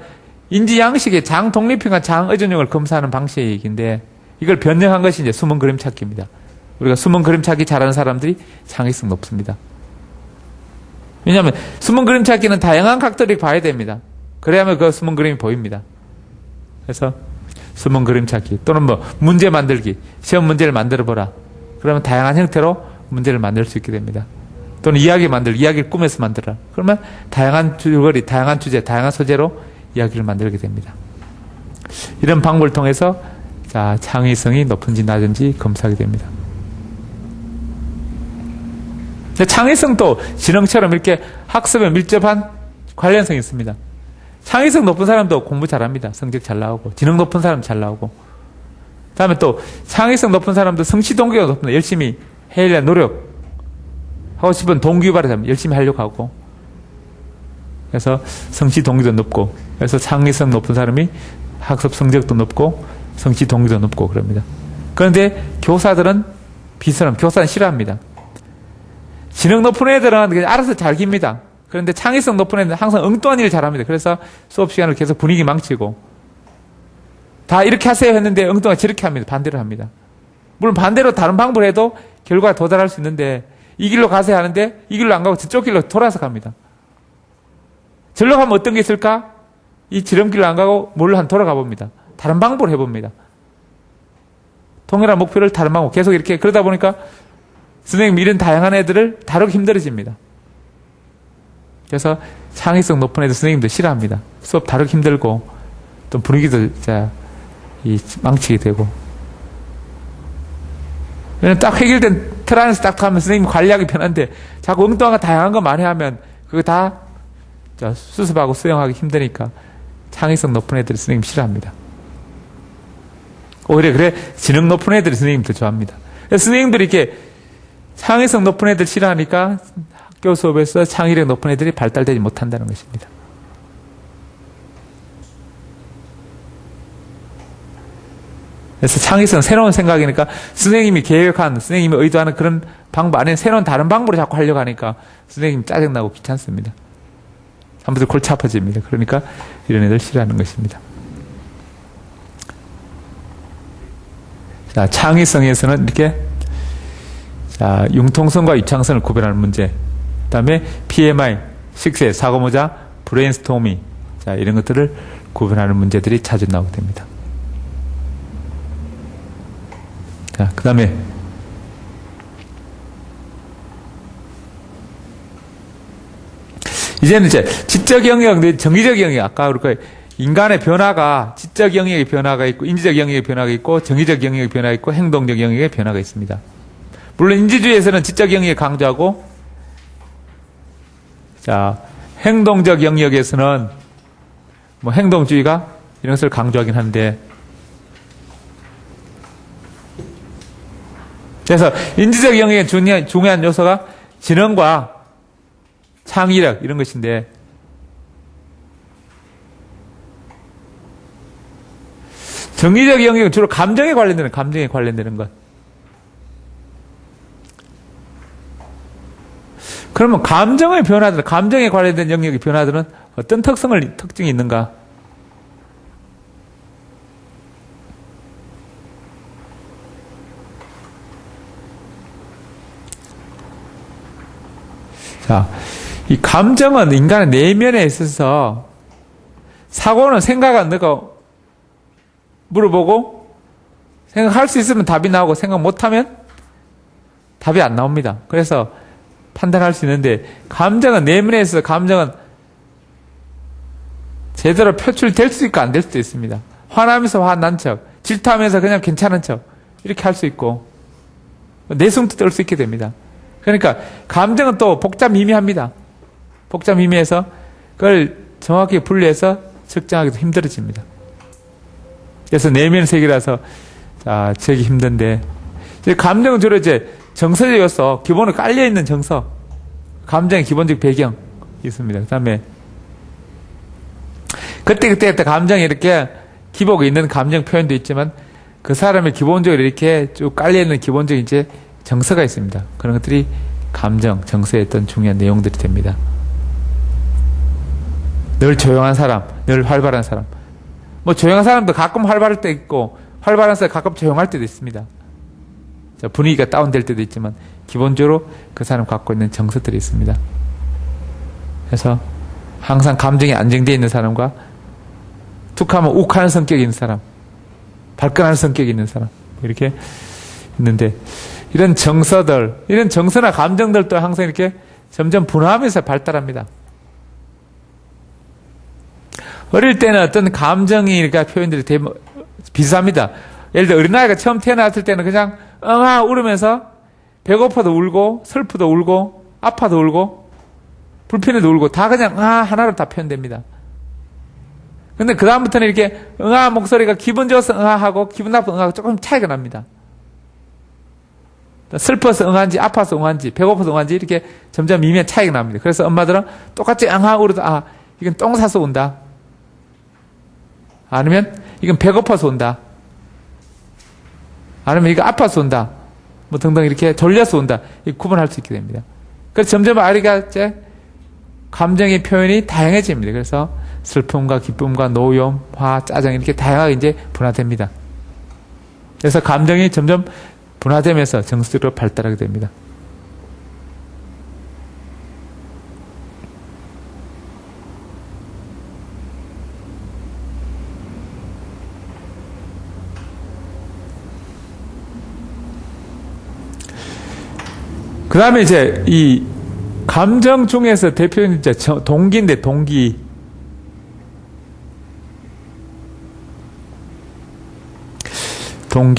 인지 양식의 장 독립형과 장 의존형을 검사하는 방식의 얘기인데 이걸 변형한 것이 이제 숨은 그림 찾기입니다. 우리가 숨은 그림 찾기 잘하는 사람들이 창의성 높습니다. 왜냐하면 숨은 그림 찾기는 다양한 각도를 봐야 됩니다. 그래야만 그 숨은 그림이 보입니다. 그래서 숨은 그림 찾기 또는 문제 만들기 시험 문제를 만들어 보라. 그러면 다양한 형태로 문제를 만들 수 있게 됩니다. 또는 이야기 만들기 이야기를 꾸며서 만들어라. 그러면 다양한 줄거리 다양한 주제 다양한 소재로 이야기를 만들게 됩니다. 이런 방법을 통해서 창의성이 높은지 낮은지 검사하게 됩니다. 창의성도 지능처럼 이렇게 학습에 밀접한 관련성이 있습니다. 창의성 높은 사람도 공부 잘합니다. 성적 잘 나오고 지능 높은 사람 잘 나오고 그 다음에 또 창의성 높은 사람도 성취 동기가 높습니다. 열심히 해야 노력 하고 싶은 동기 유발이 되면 열심히 하려고 하고 그래서 성취 동기도 높고 그래서 창의성 높은 사람이 학습 성적도 높고 성취 동기도 높고 그럽니다. 그런데 교사들은 비슷한 교사는 싫어합니다. 지능 높은 애들은 그냥 알아서 잘 깁니다. 그런데 창의성 높은 애들은 항상 엉뚱한 일을 잘합니다. 그래서 수업 시간을 계속 분위기 망치고 다 이렇게 하세요 했는데 엉뚱하게 저렇게 합니다. 반대로 합니다. 물론 반대로 다른 방법을 해도 결과에 도달할 수 있는데 이 길로 가세요 하는데 이 길로 안 가고 저쪽 길로 돌아서 갑니다. 절로 가면 어떤 게 있을까? 이 지름길로 안 가고 뭘로 한 돌아가 봅니다. 다른 방법을 해봅니다. 동일한 목표를 다른 방법 계속 이렇게 그러다 보니까 선생님 이런 다양한 애들을 다루기 힘들어집니다. 그래서 창의성 높은 애들 선생님도 싫어합니다. 수업 다루기 힘들고 또 분위기도 망치게 되고 왜냐면 딱 해결된 틀 안에서 딱 하면 선생님 관리하기 편한데 자꾸 엉뚱한 거 다양한 거 많이 하면 그거 다 수습하고 수용하기 힘드니까 창의성 높은 애들이 선생님 싫어합니다. 오히려 그래 지능 높은 애들이 선생님 더 좋아합니다. 선생님들이 이렇게 창의성 높은 애들 싫어하니까 학교 수업에서 창의력 높은 애들이 발달되지 못한다는 것입니다. 그래서 창의성, 새로운 생각이니까 선생님이 계획한, 선생님이 의도하는 그런 방법 아닌 새로운 다른 방법으로 자꾸 하려고 하니까 선생님 짜증나고 귀찮습니다. 사람들 골치 아파집니다. 그러니까 이런 애들 싫어하는 것입니다. 자, 창의성에서는 이렇게 자, 융통성과 유창성을 구별하는 문제. 그 다음에 PMI, 식세, 사고모자, 브레인스토밍. 자, 이런 것들을 구별하는 문제들이 자주 나오게 됩니다. 자, 그 다음에 이제는 이제 지적 영역, 정의적 영역, 아까 우리가 인간의 변화가 지적 영역의 변화가 있고 인지적 영역의 변화가 있고 정의적 영역의 변화가 있고 행동적 영역의 변화가 있습니다. 물론 인지주의에서는 지적 영역을 강조하고 자, 행동적 영역에서는 뭐 행동주의가 이런 것을 강조하긴 하는데 그래서 인지적 영역의 중요한 요소가 지능과 창의력 이런 것인데 정의적 영역은 주로 감정에 관련되는 것. 그러면 감정의 변화들, 감정에 관련된 영역의 변화들은 어떤 특징이 있는가? 자, 이 감정은 인간의 내면에 있어서 사고는 생각한 너가 물어보고 생각할 수 있으면 답이 나오고 생각 못하면 답이 안 나옵니다. 그래서 판단할 수 있는데 감정은 내면에 있어서 감정은 제대로 표출될 수 있고 안 될 수도 있습니다. 화나면서 화난 척, 질투하면서 그냥 괜찮은 척 이렇게 할 수 있고 내숭도 떨 수 있게 됩니다. 그러니까 감정은 또 복잡 미미합니다. 복잡 미미해서 그걸 정확히 분리해서 측정하기도 힘들어집니다. 그래서 내면 세계라서 저기 힘든데 이제 감정은 주로 이제 정서적 요소, 기본으로 깔려 있는 정서, 감정의 기본적 배경 있습니다. 그다음에 그때 감정이 이렇게 기복이 있는 감정 표현도 있지만 그 사람의 기본적으로 이렇게 쭉 깔려 있는 기본적인 이제 정서가 있습니다. 그런 것들이 감정, 정서의 어떤 중요한 내용들이 됩니다. 늘 조용한 사람, 늘 활발한 사람. 뭐 조용한 사람도 가끔 활발할 때 있고 활발한 사람 가끔 조용할 때도 있습니다. 분위기가 다운될 때도 있지만 기본적으로 그 사람 갖고 있는 정서들이 있습니다. 그래서 항상 감정이 안정되어 있는 사람과 툭하면 욱하는 성격이 있는 사람, 발끈하는 성격이 있는 사람 이렇게 있는데 이런 정서들, 이런 정서나 감정들도 항상 이렇게 점점 분화하면서 발달합니다. 어릴 때는 어떤 감정이 이렇게 표현들이 비슷합니다. 예를 들어 어린아이가 처음 태어났을 때는 그냥 엉아 울으면서 배고파도 울고 슬프도 울고 아파도 울고 불편해도 울고 다 그냥 엉아 하나로 다 표현됩니다. 근데 그 다음부터는 이렇게 엉아 목소리가 기분 좋아서 엉아하고 기분 나빠서 엉아하고 조금 차이가 납니다. 슬퍼서 응한지 아파서 응한지 배고파서 응한지 이렇게 점점 미미한 차이가 납니다. 그래서 엄마들은 똑같이 엉아 울어도 이건 똥 싸서 운다. 아니면 이건 배고파서 온다. 아니면 이거 아파서 온다. 뭐 등등 이렇게 졸려서 온다. 구분할 수 있게 됩니다. 그래서 점점 아이가 이제 감정의 표현이 다양해집니다. 그래서 슬픔과 기쁨과 노여움, 화, 짜증 이렇게 다양하게 이제 분화됩니다. 그래서 감정이 점점 분화되면서 정서적으로 발달하게 됩니다. 그 다음에 이제 이 감정 중에서 대표적인 이제 동기인데 동기.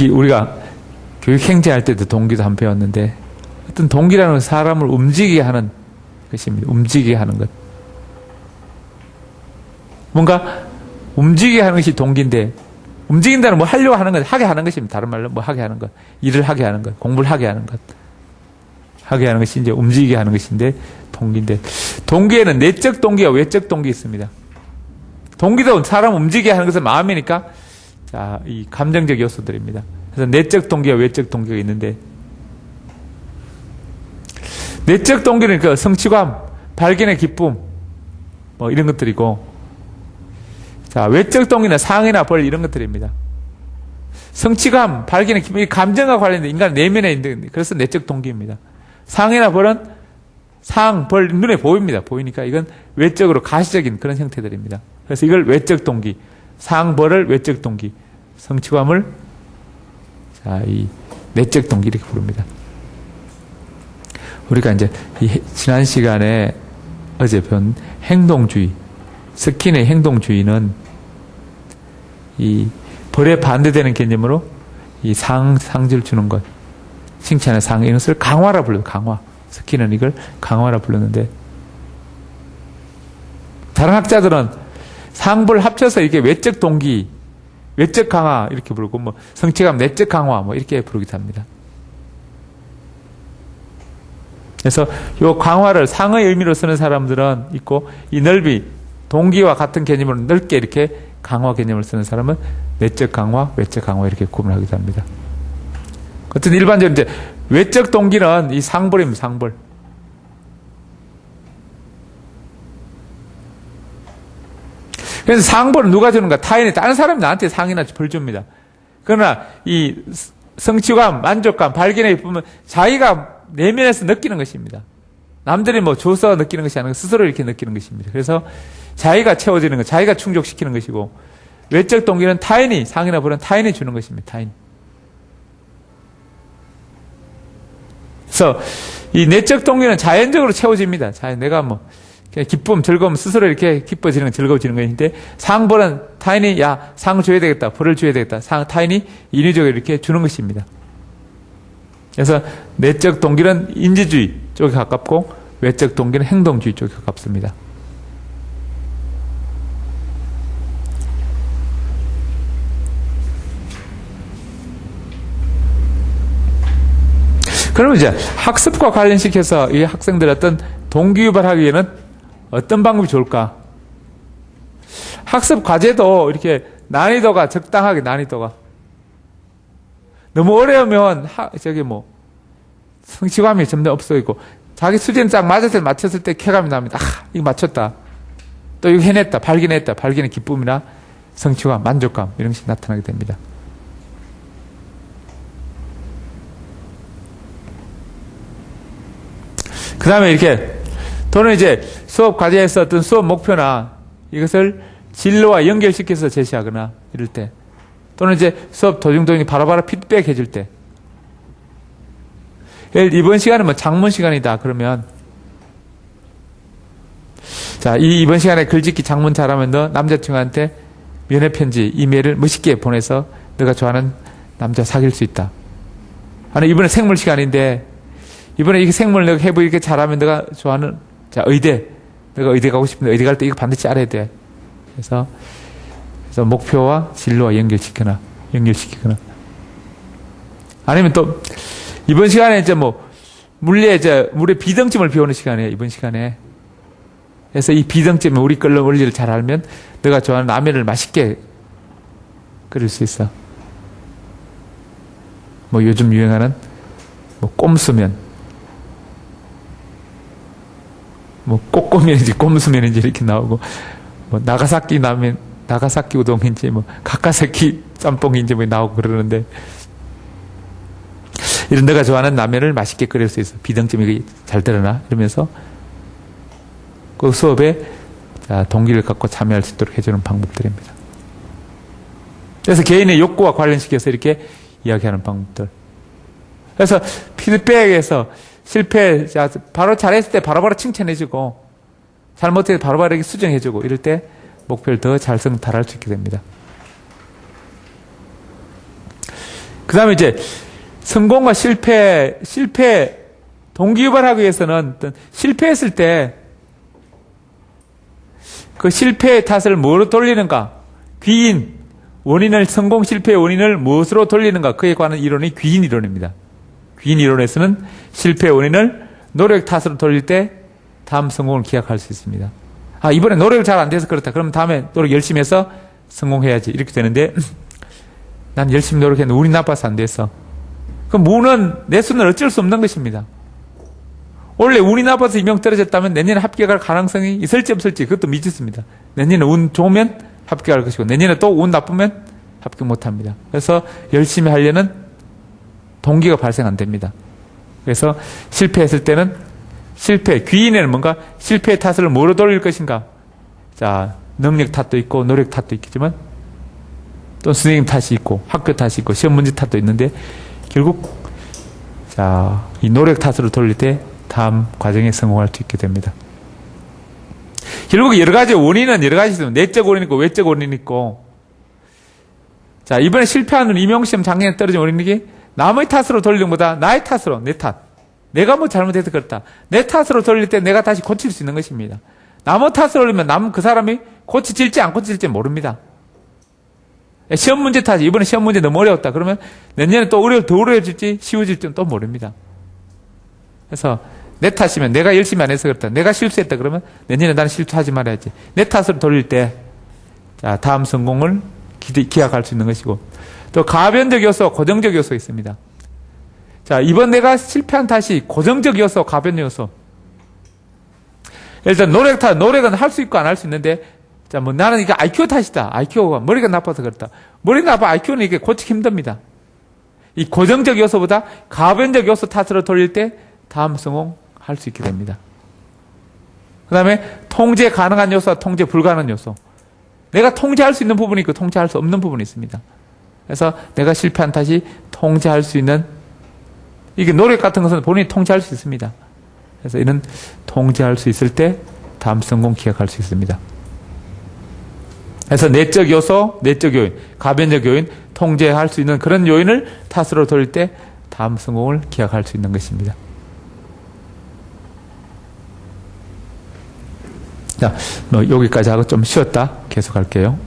우리가 교육행정할 때도 동기도 한번 배웠는데 어떤 동기라는 건 사람을 움직이게 하는 것입니다. 움직이게 하는 것. 뭔가 움직이게 하는 것이 동기인데 움직인다는 뭐 하려고 하는 것, 하게 하는 것입니다. 다른 말로 뭐 하게 하는 것. 일을 하게 하는 것. 공부를 하게 하는 것. 하게 하는 것이 이제 움직이게 하는 것인데 동기인데 동기에는 내적 동기와 외적 동기 있습니다. 동기도 사람 움직이게 하는 것은 마음이니까 자, 이 감정적 요소들입니다. 그래서 내적 동기와 외적 동기가 있는데, 내적 동기는 그 성취감, 발견의 기쁨, 뭐 이런 것들이고, 자, 외적 동기는 상이나 벌 이런 것들입니다. 성취감, 발견의 기쁨, 이 감정과 관련된 인간 내면에 있는, 그래서 내적 동기입니다. 상이나 벌은 상, 벌, 눈에 보입니다. 보이니까 이건 외적으로 가시적인 그런 형태들입니다. 그래서 이걸 외적 동기, 상, 벌을 외적 동기, 성취감을, 자, 이 내적 동기 이렇게 부릅니다. 우리가 이제 지난 시간에 어제 배운 행동주의, 스킨의 행동주의는 이 벌에 반대되는 개념으로 이 상질 주는 것, 칭찬의 상, 이런 것을 강화라 불러요. 강화. 스킨은 이걸 강화라 불렀는데, 다른 학자들은 상벌 합쳐서 이렇게 외적 동기, 외적 강화 이렇게 부르고, 뭐 성취감, 내적 강화 뭐 이렇게 부르기도 합니다. 그래서 이 강화를 상의 의미로 쓰는 사람들은 있고, 이 넓이, 동기와 같은 개념으로 넓게 이렇게 강화 개념을 쓰는 사람은 내적 강화, 외적 강화 이렇게 구분하기도 합니다. 어쨌든 일반적으로 이제 외적 동기는 이 상벌입니다. 상벌. 그래서 상벌은 누가 주는가? 타인이, 다른 사람이 나한테 상이나 벌 줍니다. 그러나 이 성취감, 만족감, 발견의 기쁨은 자기가 내면에서 느끼는 것입니다. 남들이 뭐 줘서 느끼는 것이 아니고 스스로 이렇게 느끼는 것입니다. 그래서 자기가 채워지는 것, 자기가 충족시키는 것이고, 외적 동기는 타인이, 상이나 벌은 타인이 주는 것입니다. 타인. 그래서 이 내적 동기는 자연적으로 채워집니다. 내가 뭐 기쁨, 즐거움, 스스로 이렇게 기뻐지는, 즐거워지는 것인데, 상벌은 타인이 야, 상을 줘야 되겠다, 벌을 줘야 되겠다, 타인이 인위적으로 이렇게 주는 것입니다. 그래서 내적 동기는 인지주의 쪽에 가깝고, 외적 동기는 행동주의 쪽에 가깝습니다. 그러면 이제 학습과 관련시켜서 이 학생들 어떤 동기 유발하기 위해는 어떤 방법이 좋을까? 학습 과제도 이렇게 난이도가 적당하게, 난이도가 너무 어려우면 성취감이 점점 없어지고, 자기 수준이 딱 맞췄을 때 쾌감이 납니다. 이거 맞췄다, 또 이거 해냈다, 발견했다, 발견의 기쁨이나 성취감, 만족감 이런 것이 나타나게 됩니다. 그 다음에 이렇게 또는 이제 수업 과제에서 어떤 수업 목표나 이것을 진로와 연결시켜서 제시하거나 이럴 때, 또는 이제 수업 도중 바로바로 피드백 해줄 때, 이번 시간은 뭐 장문 시간이다 그러면, 자, 이번 시간에 글짓기 장문 잘하면 너 남자친구한테 면회편지, 이메일을 멋있게 보내서 너가 좋아하는 남자 사귈 수 있다. 아니, 이번에 생물 시간인데, 이번에 이렇게 생물 너가 해보 이렇게 잘하면 너가 좋아하는, 자, 의대, 너가 의대 가고 싶은데 의대 갈 때 이거 반드시 알아야 돼. 그래서 목표와 진로와 연결시키거나. 아니면 또, 이번 시간에 이제 뭐, 물의 비등점을 배우는 시간이에요, 이번 시간에. 그래서 이 비등점에 우리 끓는 원리를 잘 알면 너가 좋아하는 라면을 맛있게 끓일 수 있어. 뭐 요즘 유행하는 뭐 꼼수면, 뭐 꼬꼬면인지 꼼수면인지 이렇게 나오고, 뭐 나가사키 라면, 나가사키 우동인지 뭐 가카사키 짬뽕인지 뭐 나오고 그러는데, 이런 너가 좋아하는 라면을 맛있게 끓일 수 있어. 비등점이 잘 드러나. 이러면서 그 수업에 동기를 갖고 참여할 수 있도록 해주는 방법들입니다. 그래서 개인의 욕구와 관련시켜서 이렇게 이야기하는 방법들. 그래서 피드백에서 실패, 바로 잘했을 때 바로바로 칭찬해주고, 잘못해서 바로바로 이렇게 수정해주고, 이럴 때 목표를 더 잘 달할 수 있게 됩니다. 그 다음에 이제 성공과 실패, 동기 유발하기 위해서는 어떤 실패했을 때 그 실패의 탓을 뭐로 돌리는가? 귀인, 성공 실패의 원인을 무엇으로 돌리는가? 그에 관한 이론이 귀인 이론입니다. 귀인 이론에서는 실패의 원인을 노력 탓으로 돌릴 때 다음 성공을 기약할 수 있습니다. 이번에 노력을 잘 안 돼서 그렇다. 그러면 다음에 노력 열심히 해서 성공해야지. 이렇게 되는데, 난 열심히 노력했는데 운이 나빠서 안 됐어. 그럼 운은 내 손은 어쩔 수 없는 것입니다. 원래 운이 나빠서 임용 떨어졌다면 내년에 합격할 가능성이 있을지 없을지 그것도 미지수입니다. 내년에 운 좋으면 합격할 것이고 내년에 또 운 나쁘면 합격 못합니다. 그래서 열심히 하려는 동기가 발생 안 됩니다. 그래서 실패했을 때는 귀인에는 뭔가 실패의 탓을 뭐로 돌릴 것인가? 자, 능력 탓도 있고 노력 탓도 있겠지만 또 선생님 탓이 있고 학교 탓이 있고 시험 문제 탓도 있는데 결국 자, 이 노력 탓으로 돌릴 때 다음 과정에 성공할 수 있게 됩니다. 결국 여러 가지 원인은 여러 가지 있습니다. 내적 원인 있고 외적 원인 있고 자, 이번에 실패하는 임용시험 작년에 떨어진 원인이 남의 탓으로 돌리는 것보다 나의 탓으로 내 탓. 내가 뭐 잘못해서 그렇다. 내 탓으로 돌릴 때 내가 다시 고칠 수 있는 것입니다. 남의 탓으로 돌리면 남 그 사람이 고쳐질지 안 고쳐질지 모릅니다. 시험 문제 탓이 이번에 시험 문제 너무 어려웠다. 그러면 내년에 또 더 어려워질지 쉬워질지는 또 모릅니다. 그래서 내 탓이면 내가 열심히 안 해서 그렇다. 내가 실수했다 그러면 내년에 나는 실수하지 말아야지. 내 탓으로 돌릴 때 자, 다음 성공을 기약할 수 있는 것이고 또 가변적 요소, 고정적 요소 있습니다. 자, 이번 내가 실패한 탓이 고정적 요소, 가변적 요소. 일단 노력은 할 수 있고 안 할 수 있는데 자, 뭐 나는 이게 IQ 탓이다. IQ가 머리가 나빠서 그렇다. 머리가 나빠 IQ는 이게 고치기 힘듭니다. 이 고정적 요소보다 가변적 요소 탓으로 돌릴 때 다음 성공할 수 있게 됩니다. 그 다음에 통제 가능한 요소와 통제 불가능한 요소. 내가 통제할 수 있는 부분이 있고 통제할 수 없는 부분이 있습니다. 그래서 내가 실패한 탓이 통제할 수 있는 이게 노력 같은 것은 본인이 통제할 수 있습니다. 그래서 이는 통제할 수 있을 때 다음 성공 기약할 수 있습니다. 그래서 내적 요소, 내적 요인, 가변적 요인, 통제할 수 있는 그런 요인을 탓으로 돌릴 때 다음 성공을 기약할 수 있는 것입니다. 자, 여기까지 하고 좀 쉬었다 계속할게요.